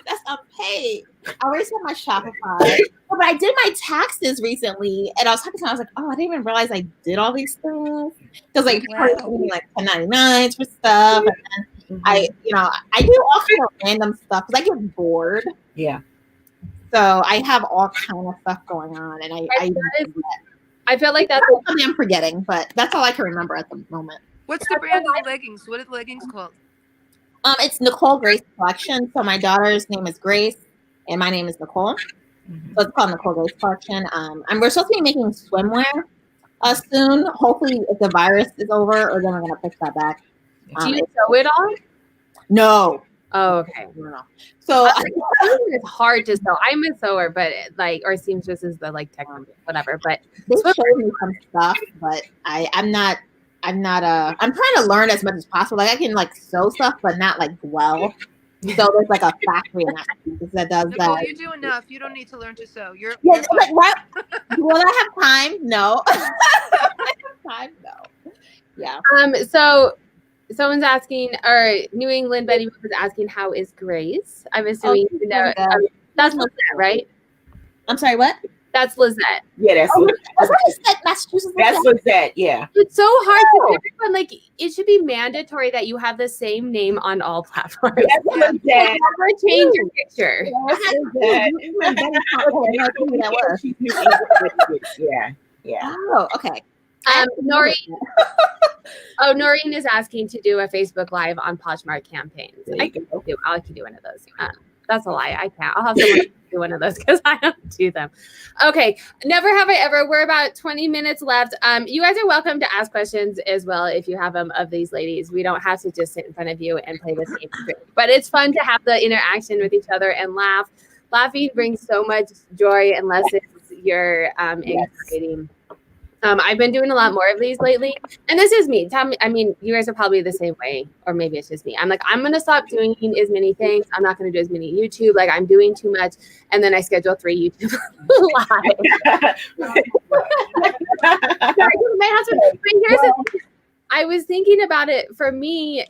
That's unpaid. I already said my Shopify, but I did my taxes recently, and I was talking to someone, I was like, "Oh, I didn't even realize I did all these things." Because like, like 1099s for stuff, and then I do all kind of random stuff because I get bored. Yeah. So I have all kind of stuff going on, and I feel like that's something I'm forgetting, but that's all I can remember at the moment. What's the brand of the leggings? What are the leggings called? It's Nicole Grace Collection. So my daughter's name is Grace, and my name is Nicole. So it's called Nicole Grace Collection. And we're supposed to be making swimwear soon. Hopefully, if the virus is over, or then we're gonna push that back. Do you sew it on? No. Oh, okay. No. So it's hard to sew. I'm a sewer, but or seamstress is the like technical whatever. But they showed me some stuff, but I'm trying to learn as much as possible. Like I can like sew stuff, but not like well. So there's like a factory in Massachusetts that does Nicole, that. you do enough. You don't need to learn to sew. You're Yeah, fine. like what? Will I have time? No. Time? No. Yeah. So someone's asking, or New England Betty was asking, how is Grace? I'm assuming she's doing good. that's Lizette, right? I'm sorry, what? That's Lizette. Yeah, that's Oh, Lizette. that's what I said, Massachusetts. That's Lizette, yeah. It's so hard to everyone, like, it should be mandatory that you have the same name on all platforms. That's Lizette. Never change your picture. Yeah, yeah. Oh, okay. Noreen. Oh, Noreen is asking to do a Facebook Live on PoshMark campaigns. I can do one of those. That's a lie. I can't. I'll have someone do one of those because I don't do them. Okay. Never have I ever. We're about 20 minutes left. You guys are welcome to ask questions as well if you have them of these ladies. We don't have to just sit in front of you and play this game. But it's fun to have the interaction with each other and laugh. Laughing brings so much joy and lessons you're integrating. I've been doing a lot more of these lately, and this is me. Tell me, I mean, you guys are probably the same way, or maybe it's just me. I'm like, I'm gonna stop doing as many things. I'm not gonna do as many YouTube. Like, I'm doing too much, and then I schedule 3 YouTube lives. My husband. But here's the thing. I was thinking about it. For me,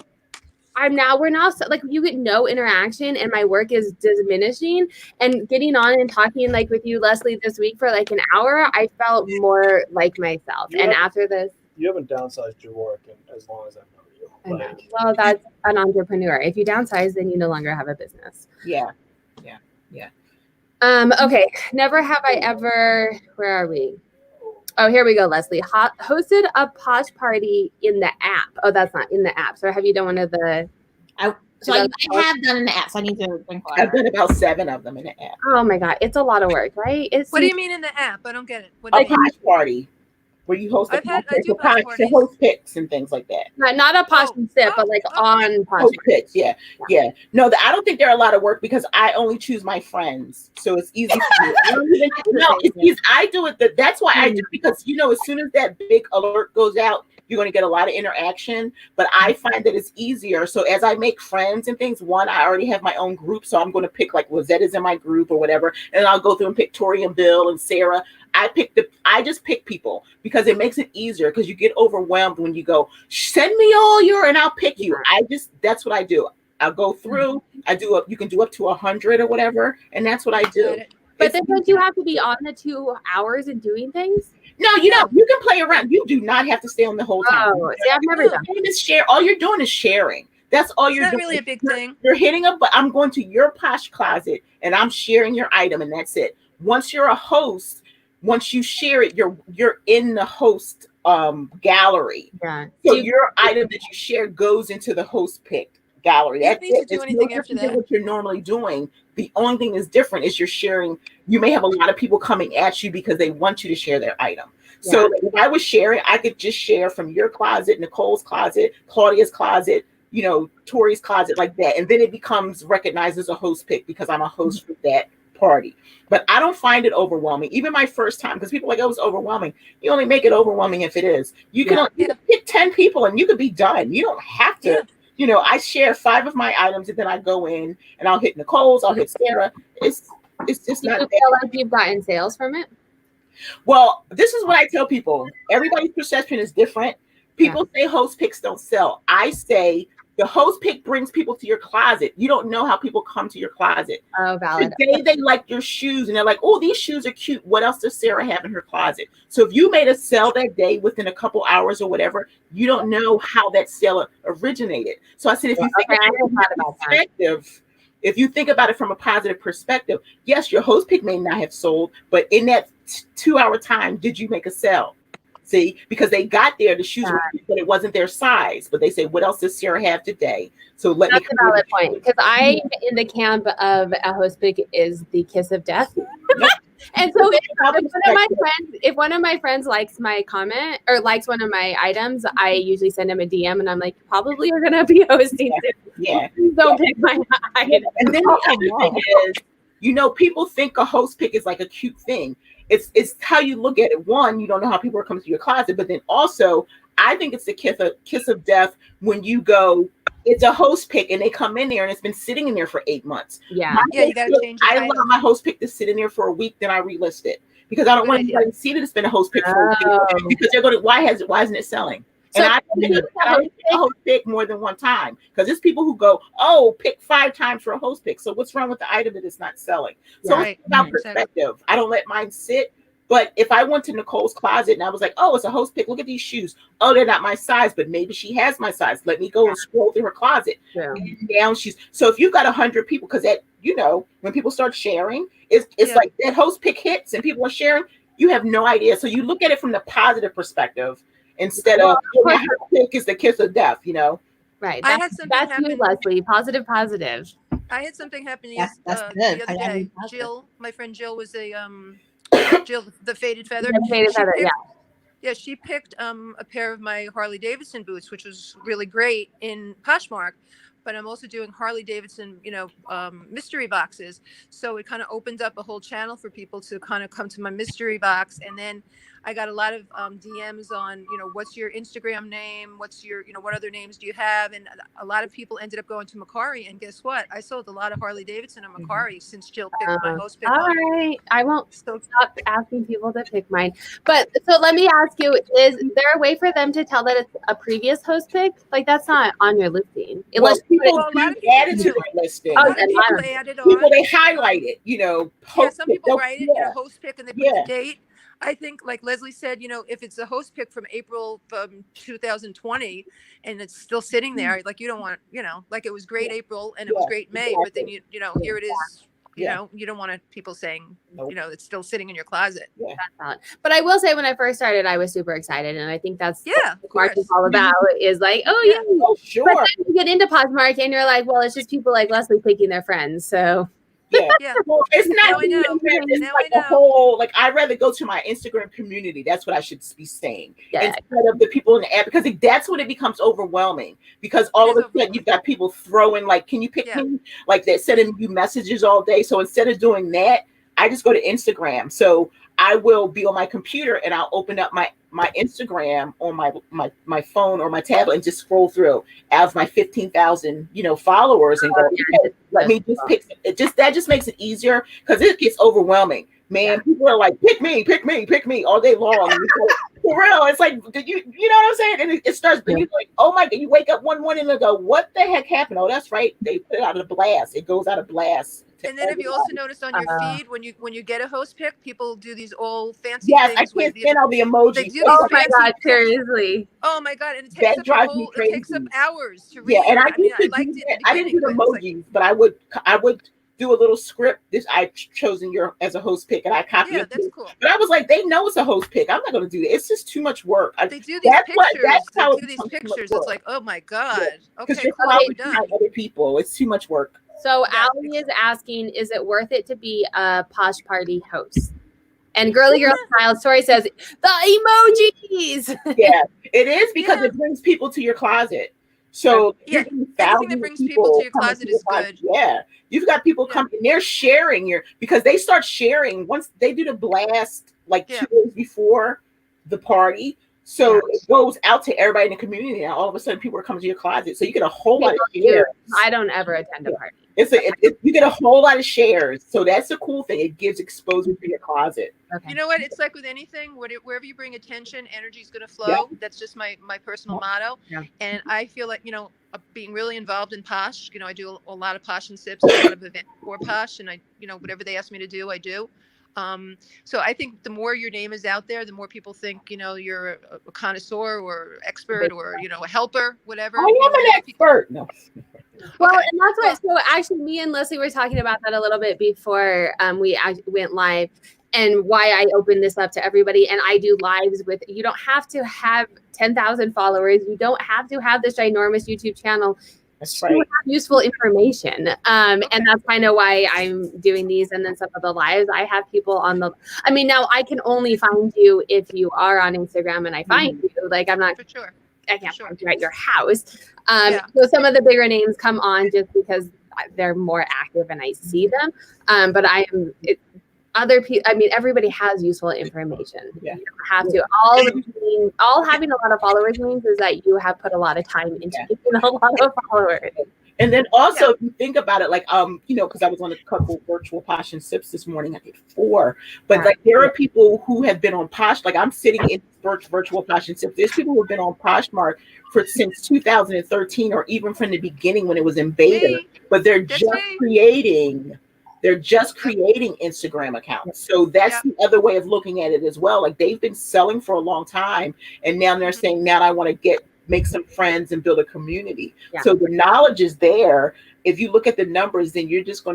we're now like, you get no interaction and my work is diminishing, and getting on and talking like with you, Leslie, this week for like an hour, I felt more like myself. And after this, You haven't downsized your work as long as I've known you. I know. Well, that's an entrepreneur. If you downsize, then you no longer have a business. Yeah. Okay. Never have I ever, where are we? Oh, here we go, Leslie. Hosted a Posh party in the app. Oh, that's not in the app. So have you done one of the... I have done in the app, so I need to drink water. I've done about 7 of them in the app. Oh my God. It's a lot of work, right? What do you mean in the app? I don't get it. What do A you mean? Posh party where you host I do Posh to parties. host picks and things like that. Not a Posh and sip, but like on Posh. Host picks, yeah. No, I don't think they're a lot of work because I only choose my friends, so it's easy for me. It's easy. I do it. That's why I do it, because as soon as that big alert goes out, you're going to get a lot of interaction. But I find that it's easier. So as I make friends and things, I already have my own group, so I'm going to pick like Lizette is in my group or whatever, and I'll go through and pick Tori and Bill and Sarah. I just pick people because it makes it easier, because you get overwhelmed when you go, send me all and I'll pick you. That's what I do. I'll go through, you can do up to 100 or whatever. And that's what I do. But then don't you have to be on the 2 hours and doing things? No, you can play around. You do not have to stay on the whole time. Oh, see, I've never done that. All you're doing is sharing. That's all you're doing. It's not really a big thing. You're hitting but I'm going to your Posh closet and I'm sharing your item, and that's it. Once you're a host, once you share it, you're in the host gallery. Yeah. So your item that you share goes into the host pick gallery. That's You don't need it. to do It's anything no after different than that. what you're normally doing. The only thing that's different is you're sharing. You may have a lot of people coming at you because they want you to share their item. Yeah. So if I was sharing, I could just share from your closet, Nicole's closet, Claudia's closet, Tori's closet, like that. And then it becomes recognized as a host pick because I'm a host for that party. But I don't find it overwhelming. Even my first time, because people are like, it was overwhelming. You only make it overwhelming if it is. You can pick 10 people and you could be done. You don't have to. I share 5 of my items and then I go in and I'll hit Nicole's, I'll hit Sarah. It's just you not. feel like you've gotten sales from it? Well, this is what I tell people. Everybody's perception is different. People say host picks don't sell. I say the host pick brings people to your closet. You don't know how people come to your closet. Oh, valid. Today they like your shoes and they're like, oh, these shoes are cute. What else does Sarah have in her closet? So if you made a sale that day within a couple hours or whatever, you don't know how that sale originated. So I said, if you think about it from a positive perspective, yes, your host pick may not have sold, but in that 2-hour time, did you make a sale? See, because they got there, the shoes were cute, but it wasn't their size. But they say, what else does Sarah have today? So that's a valid point, because I'm in the camp of a host pick is the kiss of death. And so if one of my friends likes my comment or likes one of my items, I usually send him a DM and I'm like, probably you're gonna be hosting. Yeah. Don't pick my item. And then the other thing is, people think a host pick is like a cute thing. It's how you look at it. One, you don't know how people are coming to your closet, but then also I think it's the kiss of death when you go, it's a host pick and they come in there and it's been sitting in there for 8 months. Yeah. Yeah, you got to change the I title. allow my host pick to sit in there for a week, then I relist it because I don't Good want idea. anybody to see that it's been a host pick for a week because they're going to, why isn't it selling? So And I don't pick a host pick more than one time because there's people who go, oh, pick 5 times for a host pick. So what's wrong with the item that it's not selling? So Right. it's about perspective. I don't let mine sit. But if I went to Nicole's closet and I was like, oh, it's a host pick. Look at these shoes. Oh, they're not my size, but maybe she has my size. Let me go and scroll through her closet. Yeah. And down shoes. So if you've got 100 people, because that, you know, when people start sharing, it's like that host pick hits and people are sharing. You have no idea. So you look at it from the positive perspective instead of my host pick is the kiss of death, you know? Right. I had something That's happen. you, Leslie. Positive. I had something happen That's the good. other I gotta day. be positive. Jill, my friend Jill was a Jill, the faded feather. The faded feather, picked, yeah. Yeah, she picked a pair of my Harley Davidson boots, which was really great in Poshmark. But I'm also doing Harley Davidson, mystery boxes. So it kind of opened up a whole channel for people to kind of come to my mystery box. And then I got a lot of DMs on, what's your Instagram name? What's your, what other names do you have? And a lot of people ended up going to Macari. And guess what? I sold a lot of Harley Davidson on Macari since Jill picked my host pick. All right. I won't stop asking people to pick mine. But so let me ask you, is there a way for them to tell that it's a previous host pick? Like that's not on your listing. Unless People a lot of people add it to their listing. A lot of people add it on. People, they highlight it, Yeah, some people write it, host pick, and they put the date. I think, like Leslie said, if it's a host pick from April 2020 and it's still sitting there, like you don't want, like it was great April and it was great May, but then here it is. You don't want people saying, it's still sitting in your closet. Yeah. But I will say, when I first started, I was super excited, and I think that's what Mark is all about. Is like, oh, sure. But then you get into PoshMark, and you're like, well, it's just people like Leslie picking their friends. So yeah. Well, it's not. It's now like a whole. Like I'd rather go to my Instagram community. That's what I should be saying instead of the people in the app, because that's when it becomes overwhelming. Because all of a sudden you've got people throwing like, "Can you pick me?" Like they're sending you messages all day. So instead of doing that, I just go to Instagram. So I will be on my computer and I'll open up my Instagram on my phone or my tablet and just scroll through as my 15,000 followers and go, okay, let me just pick it. That just makes it easier because it gets overwhelming. Man, people are like, pick me all day long. For real, it's like, you know what I'm saying? And it starts, and you're like, oh my God, you wake up one morning and go, what the heck happened? Oh, that's right. They put it out of blast. It goes out of blast. And then if you also notice on your feed, when you get a host pick, people do these all fancy yes, things. I can't stand all the emojis. They do oh my God, seriously. Oh my God, and it that takes drives up me crazy. It takes up hours to read. Yeah, and I liked it. I didn't do the emojis, but I would do a little script. This I chosen as a host pick, and I copied it. That's cool. But I was like, they know it's a host pick. I'm not going to do that. It's just too much work. They do these pictures. It's like, oh my God. Okay, cool. We're done. Other people, it's too much work. So Ali is asking, is it worth it to be a Posh Party host? And Girly Girl Style Story says, the emojis. Yeah, it is because it brings people to your closet. So anything that brings people to your closet is good. Yeah, you've got people coming. They're sharing because they start sharing once they do the blast 2 days before the party. So it goes out to everybody in the community. And all of a sudden, people are coming to your closet. So you get a whole lot of shares. I don't ever attend a party. You get a whole lot of shares. So that's the cool thing. It gives exposure to your closet. Okay. You know what? It's like with anything, wherever you bring attention, energy is going to flow. Yeah. That's just my personal motto. Yeah. And I feel like, being really involved in Posh, I do a lot of Posh and Sips, a lot of events for Posh. And I, whatever they ask me to do, I do. So I think the more your name is out there, the more people think, you're a connoisseur or expert or, a helper, whatever. I am an expert. No. Well, and that's what, so actually me and Leslie were talking about that a little bit before we went live, and why I opened this up to everybody. And I do lives with, you don't have to have 10,000 followers. You don't have to have this ginormous YouTube channel. That's right. To have useful information. And that's kind of why I'm doing these. And then some of the lives, I have people on now I can only find you if you are on Instagram and I find you. Like I'm not, for sure. I can't find you at your house. So some of the bigger names come on just because they're more active and I see them. But I other people, I mean, everybody has useful information. Yeah. You don't have to. All having a lot of followers means is that you have put a lot of time into getting a lot of followers. And then also, if you think about it, like, because I was on a couple virtual Posh and Sips this morning, I did 4. But like, there are people who have been on Posh, like I'm sitting in virtual Posh and Sips. There's people who have been on PoshMark since 2013, or even from the beginning when it was in beta. But they're just creating Instagram accounts. So that's the other way of looking at it as well. Like, they've been selling for a long time, and now they're saying, now I want to make some friends and build a community. So the knowledge is there. If you look at the numbers, then you're just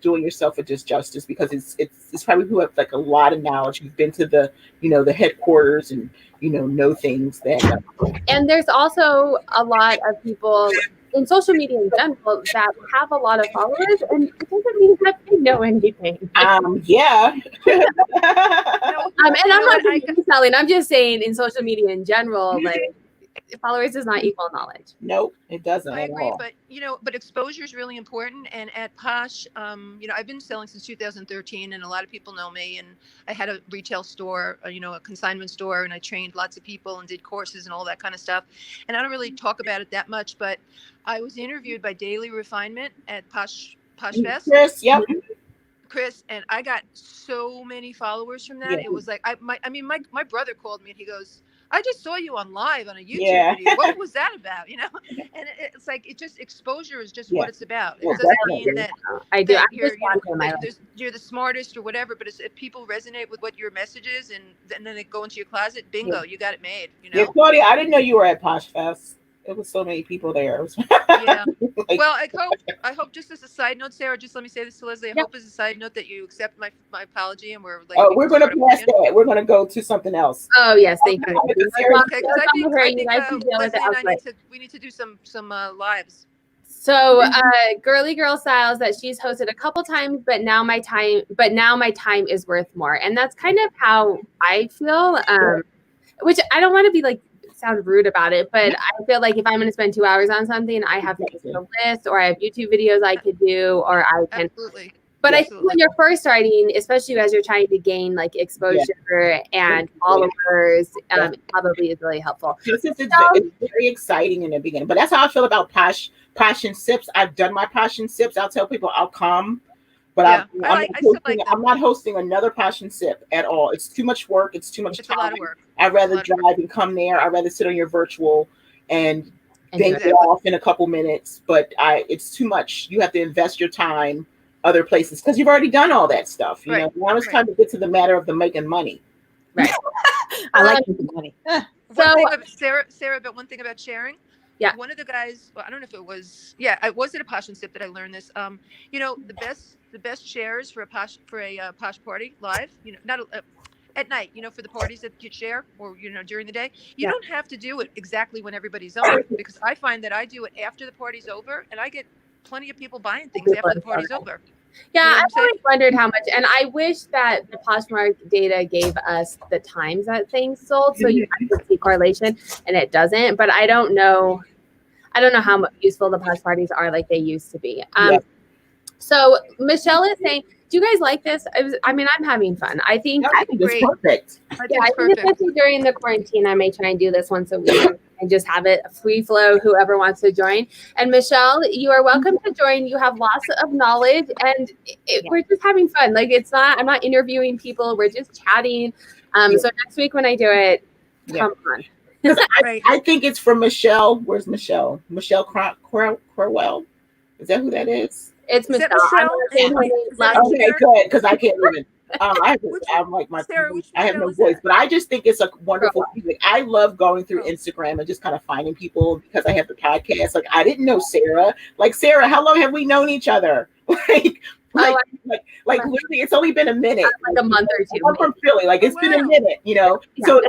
doing yourself a disjustice, because it's probably who have like a lot of knowledge, who've been to the the headquarters and know things that. And there's also a lot of people in social media in general that have a lot of followers, and it doesn't mean that they know anything. Yeah. And I'm not selling. I'm just saying in social media in general, like, followers does not equal knowledge. Nope, it doesn't. I agree, all. but exposure is really important. And at Posh, I've been selling since 2013, and a lot of people know me. And I had a retail store, a consignment store, and I trained lots of people and did courses and all that kind of stuff. And I don't really talk about it that much, but I was interviewed by Daily Refinement at Posh Fest. Yes, yep. Chris, and I got so many followers from that. It was like my brother called me and he goes, I just saw you on live on a YouTube video. What was that about? And it's like, exposure is just what it's about. It doesn't mean that you're the smartest or whatever, but if people resonate with what your message is, and then they go into your closet, bingo, you got it made. Yeah, Claudia, I didn't know you were at Posh Fest. It was so many people there. Well, I hope, just as a side note, Sarah, just let me say this to Leslie. I hope as a side note that you accept my apology, and we're like. We're going to pass that. We're going to go to something else. Oh yes, thank you. Okay, because I think Leslie and I need to do some lives. So, Girly Girl Styles, that she's hosted a couple times, but now my time is worth more, and that's kind of how I feel. Which I don't want to be like. Sound rude about it, but I feel like if I'm going to spend 2 hours on something, I have to make a list, or I have YouTube videos I could do, or I can. Absolutely. But I think when you're first starting, especially as you're trying to gain like exposure and followers, it probably is really helpful. It's very exciting in the beginning, but that's how I feel about Posh and Sips. I've done my Posh and Sips. I'll tell people I'll come. But I'm not hosting another Posh and Sip at all. It's too much work. It's too much time. A lot of work. I'd rather drive and come there. I'd rather sit on your virtual and then get off in a couple minutes. But it's too much. You have to invest your time other places because you've already done all that stuff. Now it's time to get to the matter of the making money. Right. I like making money. Sarah, but one thing about sharing. Yeah. One of the guys, I don't know if it was, I was at a Posh and Sip that I learned this. The best shares for a Posh party live, not at night, for the parties that you share, or during the day, you don't have to do it exactly when everybody's on, because I find that I do it after the party's over, and I get plenty of people buying things after the party's over. Yeah, I've always wondered how much, and I wish that the PoshMark data gave us the times that things sold, so you have to see correlation, and it doesn't. But I don't know how useful the Posh parties are like they used to be. So Michelle is saying, do you guys like this? I'm having fun. I think it's perfect. I think especially during the quarantine, I may try and do this once a week and just have it free flow, whoever wants to join. And Michelle, you are welcome to join. You have lots of knowledge, and we're just having fun. Like, I'm not interviewing people. We're just chatting. So next week when I do it, come on. I think it's from Michelle. Where's Michelle? Michelle Crowell. Is that who that is? It's Michelle. Okay, good, because I can't even. I'm like I have no voice, but I just think it's a wonderful thing. I love going through Instagram and just kind of finding people because I have the podcast. Like, I didn't know Sarah. Like, Sarah, how long have we known each other? Like literally, it's only been a minute. Like a month or two. I'm from Philly. Like, it's been a minute, So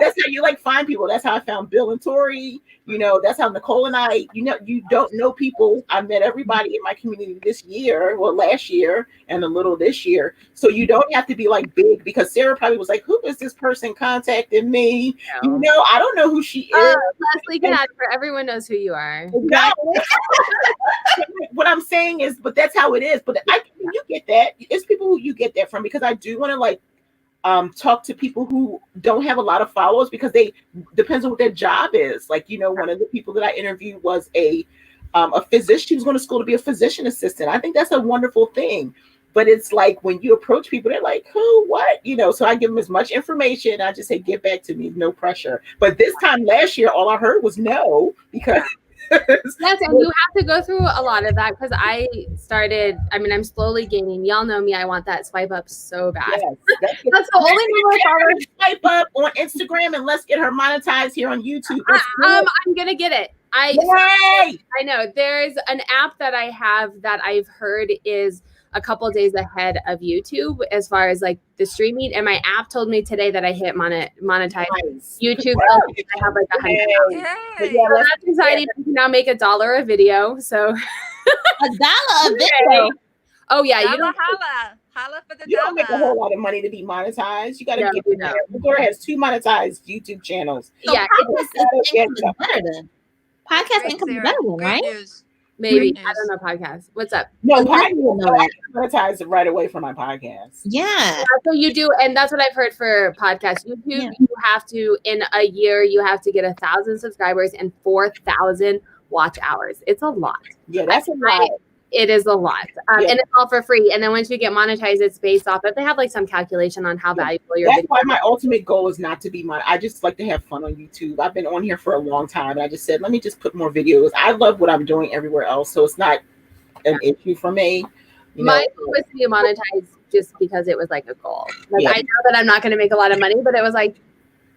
That's how you like find people. That's how I found Bill and Tori. You know, that's how Nicole and I, you know, you don't know people. I met everybody in my community this year, well, last year and a little this year. So you don't have to be like big, because Sarah probably was like, who is this person contacting me? No. You know, I don't know who she is. Leslie can add for everyone knows who you are. No. What I'm saying is, but that's how it is. But you get that. It's people who you get that from, because I do want to like talk to people who don't have a lot of followers, because they depends on what their job is. Like, you know, one of the people that I interviewed was a physician. She was going to school to be a physician assistant. I think that's a wonderful thing. But it's like when you approach people, they're like, who, what, you know, so I give them as much information. I just say, get back to me, no pressure. But this time last year, all I heard was no, because yes, and you have to go through a lot of that, because I'm slowly gaining. Y'all know me, I want that swipe up so bad. Yes, that's the only thing I swipe up on Instagram, and let's get her monetized here on YouTube. I'm gonna get it. Yay! I know there's an app that I have that I've heard is a couple days ahead of YouTube as far as like the streaming, and my app told me today that I hit monetize. Nice. YouTube tells me I have like 100,000. Yay. So that's exciting. I can now make $1 a video. So $1 a video. Oh yeah, you don't. Holla for the You don't make a whole dollar. lot of money to be monetized. You got to No, get you in there. don't. Laura has 2 monetized YouTube channels. So Yeah, podcast income is better than podcast Great, income is Sarah. better than, Great right? news. maybe. Great I don't know podcast. What's up? No, I podcast, didn't know I that. monetize right away from my podcast. Yeah. So you do, and that's what I've heard for podcasts. YouTube, Yeah. you have to, in a year, you have to get 1,000 subscribers and 4,000 watch hours. It's a lot. Yeah, that's a lot. It is a lot. Yeah. And it's all for free. And then once you get monetized, it's based off, if they have like some calculation on how valuable your That's video why my ultimate goal is not to be I just like to have fun on YouTube. I've been on here for a long time, and I just said, let me just put more videos. I love what I'm doing everywhere else, so it's not an issue for me. You know? My goal was to be monetized just because it was like a goal. Like, Yeah. I know that I'm not going to make a lot of money, but it was like,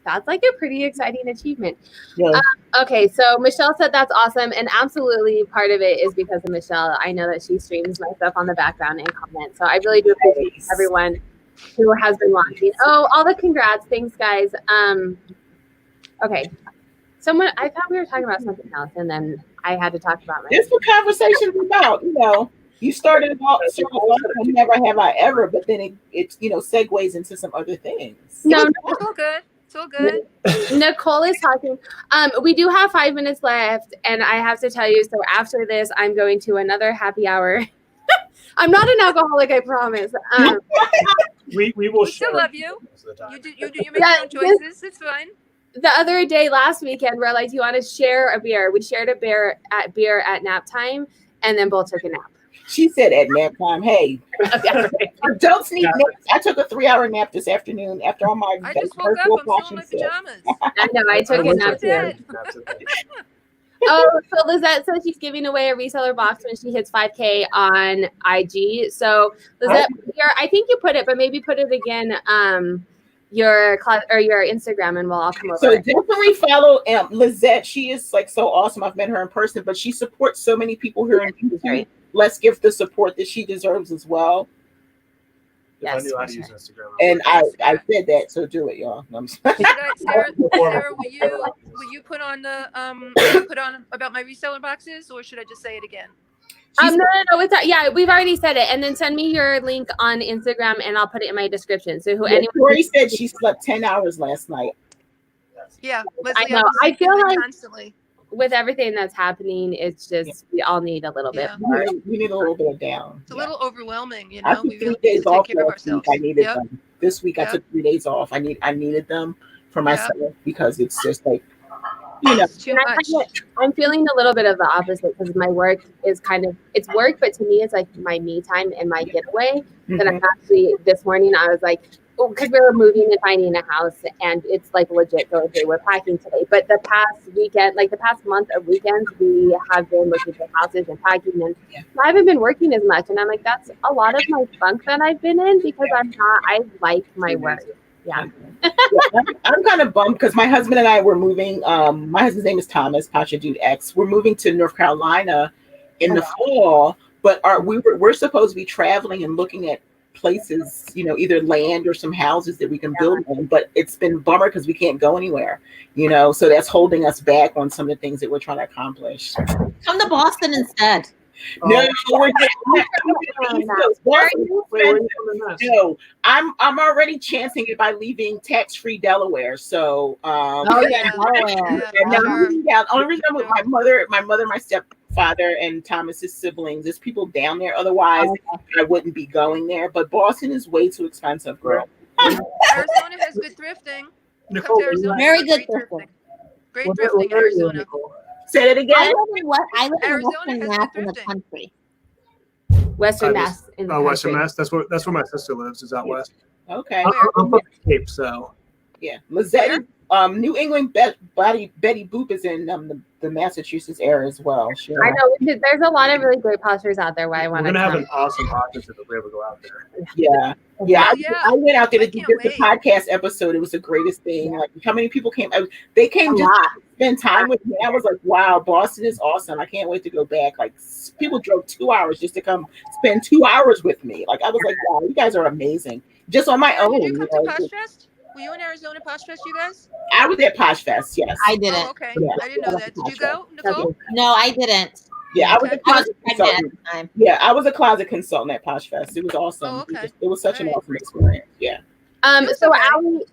that's like a pretty exciting achievement. Yeah. Okay, so Michelle said that's awesome, and absolutely part of it is because of Michelle. I know that she streams my stuff on the background and comments, so I really do appreciate Nice. everyone who has been watching. Oh, all the congrats, thanks guys. Okay, I thought we were talking about something else, and then I had to talk about That's what conversation's about. You know, you started about never have I ever, but then it you know segues into some other things. No, It's all good. It's all good. Nicole is talking. We do have 5 minutes left, and I have to tell you. So after this, I'm going to another happy hour. I'm not an alcoholic, I promise. We will We share still love you. most of the time. You make your own choices. It's fine. The other day, last weekend, we're like, "Do you want to share a beer?" We shared a beer at nap time, and then both took a nap. She said at nap time, hey, adults need naps. I took a 3-hour nap this afternoon after all my I just woke up. I'm still in my pajamas. I know. I took a nap too. Dead. Oh, so Lizette says she's giving away a reseller box when she hits 5K on IG. So Lizette, I think you put it, but maybe put it again. Your Instagram, and we'll all come over. So definitely follow Lizette. She is like so awesome. I've met her in person, but she supports so many people here in YouTube. Right. Let's give the support that she deserves as well. If I Yes, knew how to for use sure. Instagram. And I said that, so do it, y'all. No, I'm just- Sarah, will you put on about my reseller boxes, or should I just say it again? No. It's we've already said it. And then send me your link on Instagram, and I'll put it in my description. So anyone. Tori said she slept 10 hours last night. Yeah, Leslie, know. was I feel thinking like- constantly. With everything that's happening, it's just we all need a little bit Yeah. more. We need a little bit of down. It's a little overwhelming, you I know. took We 3 really need days to take off care of last week. ourselves. I needed Yep. them. This week I Yep. took 3 days off. I needed them for Yep. myself because it's just like, you know. It's too And much. I'm feeling a little bit of the opposite because my work is it's work, but to me it's like my me time and my getaway. That I'm actually this morning I was like, because we were moving and finding a house, and it's like legit going through. We're packing today, but the past weekend, like the past month of weekends, we have been looking for houses and packing, and I haven't been working as much. And I'm like, that's a lot of my funk that I've been in because I like my work. Yeah. I'm kind of bummed because my husband and I were moving. My husband's name is Thomas, Pasha Dude X. We're moving to North Carolina in the fall, but we're supposed to be traveling and looking at places, either land or some houses that we can build on, but it's been bummer because we can't go anywhere, so that's holding us back on some of the things that we're trying to accomplish. Come to Boston instead. No, we're not. No, I'm already chancing it by leaving tax-free Delaware. So, the only reason I'm with my mother, my stepfather, and Thomas's siblings. There's people down there. Otherwise, I wouldn't be going there. But Boston is way too expensive, girl. Arizona has good thrifting. Nicole, very good thrifting. Great thrifting in Arizona. Say it again. I live in Arizona Western has Mass good in the thrifting. country. Western Mass. In the Western country. Mass. That's where my sister lives. Is out west. Okay. I'm from the Cape, so Yeah, Lizette, New England Betty Boop is in the Massachusetts area as well. Sure. I know. There's a lot of really great posters out there. Why I we're want gonna to have an awesome audience if we ever go out there. Yeah. I went out there to do the podcast episode. It was the greatest thing. Like, how many people came? They came just to spend time with me. I was like, wow, Boston is awesome. I can't wait to go back. Like, people drove 2 hours just to come spend 2 hours with me. Like, I was like, wow, you guys are amazing. Just on my own. Did you come to PoshFest? Were you in Arizona PoshFest, you guys? I was at PoshFest, yes. I didn't. Oh, okay. Yeah. I didn't know that. Did you go, Nicole? No, I didn't. Yeah, I was a closet pregnant at consultant. the time. Yeah, I was a closet consultant at PoshFest. It was awesome. Oh, okay. It was such an awesome experience. Yeah. So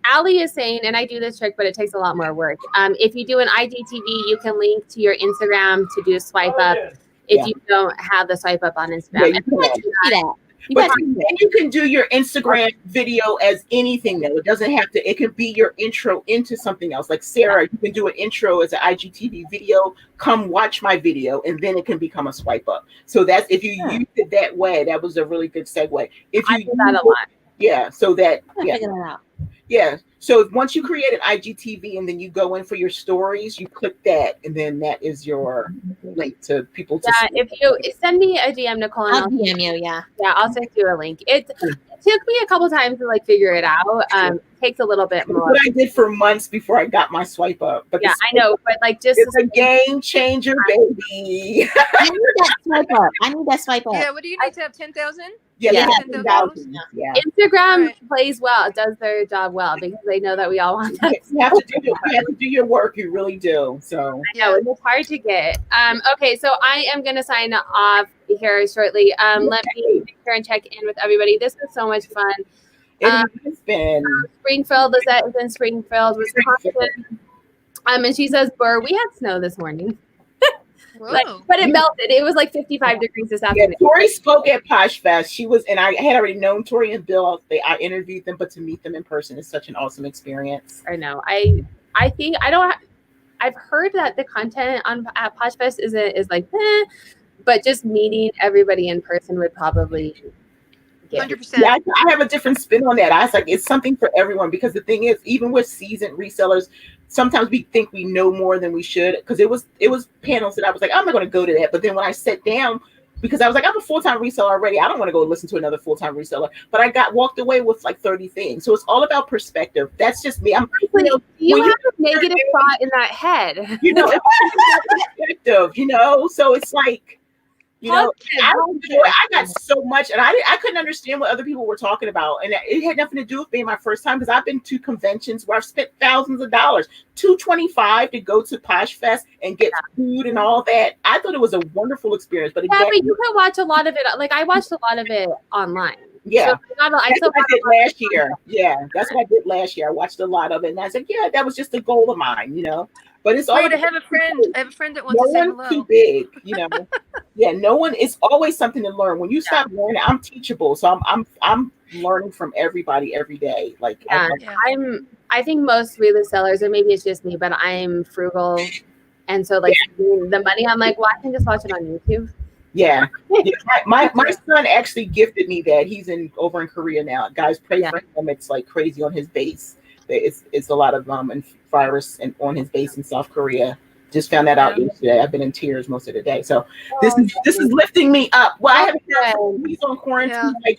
Allie is saying, and I do this trick, but it takes a lot more work. If you do an IGTV, you can link to your Instagram to do swipe up. If you don't have the swipe up on Instagram, You can do your Instagram video as anything though. It doesn't have to. It can be your intro into something else. Like Sarah, you can do an intro as an IGTV video. Come watch my video, and then it can become a swipe up. So that's if you use it that way. That was a really good segue. If you I do that a lot. Yeah. So that Figure that out. Yeah. So once you create an IGTV and then you go in for your stories, you click that, and then that is your link to people. If you send me a DM, Nicole, and I'll DM you. Yeah, I'll send you a link. It took me a couple times to figure it out. It takes a little bit more. What I did for months before I got my swipe up. But I know, but just it's a game changer, baby. I need that swipe up. Yeah. What do you need to have 10,000? Yeah. Instagram plays well. It does their job well because they know that we all want that. You have to do your work. You really do. So I know it's hard to get. Okay, so I am gonna sign off here shortly. Let me make sure and check in with everybody. This was so much fun. It has been Springfield. Lizette is in Springfield, Wisconsin. And she says, "Burr, we had snow this morning." But it melted. It was like 55 degrees this afternoon. Tori spoke at PoshFest. She was, and I had already known Tori and Bill. I interviewed them, but to meet them in person is such an awesome experience. I know. I think I don't. I've heard that the content at PoshFest is like, but just meeting everybody in person would probably. 100%. Yeah, I have a different spin on that. I was like, it's something for everyone because the thing is, even with seasoned resellers, sometimes we think we know more than we should. Because it was panels that I was like, I'm not going to go to that. But then when I sat down, because I was like, I'm a full-time reseller already. I don't want to go listen to another full-time reseller. But I walked away with like 30 things. So it's all about perspective. That's just me. You have a negative thought in that head. It's about perspective. So it's like. I got so much, and I couldn't understand what other people were talking about, and it had nothing to do with being my first time because I've been to conventions where I've spent thousands of dollars, $225 to go to PoshFest and get food and all that. I thought it was a wonderful experience, but but you can watch a lot of it. Like I watched a lot of it online. Yeah, so I did last year. Yeah, that's what I did last year. I watched a lot of it, and I said, yeah, that was just a goal of mine, But it's always I have a friend that wants to say hello. Too big, Yeah, no one. It's always something to learn. When you stop learning, I'm teachable, so I'm learning from everybody every day. Like I think most resellers, or maybe it's just me, but I'm frugal, and so the money, I'm like, well, I can just watch it on YouTube. Yeah. My son actually gifted me that. He's over in Korea now. Guys, pray for him. It's like crazy on his base. It's a lot of virus on his base in South Korea. Just found that out yesterday. I've been in tears most of the day. So this is lifting me up. Well, I haven't heard he's on quarantine. I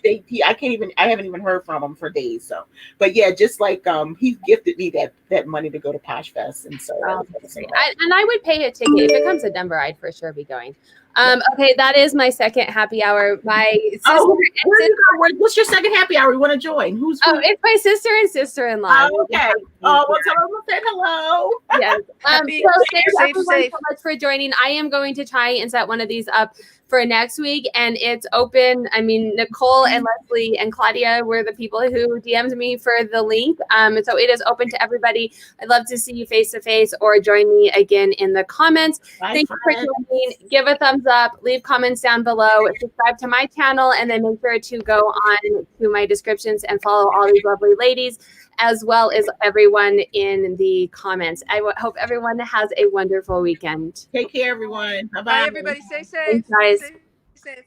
haven't even heard from him for days. So, but yeah, just like he gifted me that money to go to PoshFest, and so and I would pay a ticket if it comes to Denver. I'd for sure be going. Okay, that is my second happy hour. My sister Oh, and where you go? What's your second happy hour? You want to join? Who's? it's my sister and sister-in-law. Oh, okay. Oh, well, tell them I said hello. Yes. Happy, So thanks safe, everyone safe. so much for joining. I am going to try and set one of these up for next week, and it's open. I mean, Nicole and Leslie and Claudia were the people who DM'd me for the link. So it is open to everybody. I'd love to see you face to face or join me again in the comments. Bye, Thank you for friends. joining. Give a thumbs up, leave comments down below, subscribe to my channel, and then make sure to go on to my descriptions and follow all these lovely ladies, as well as everyone in the comments. I hope everyone has a wonderful weekend. Take care, everyone. Bye-bye. Bye, everybody. Stay safe. Thanks, guys. Stay safe.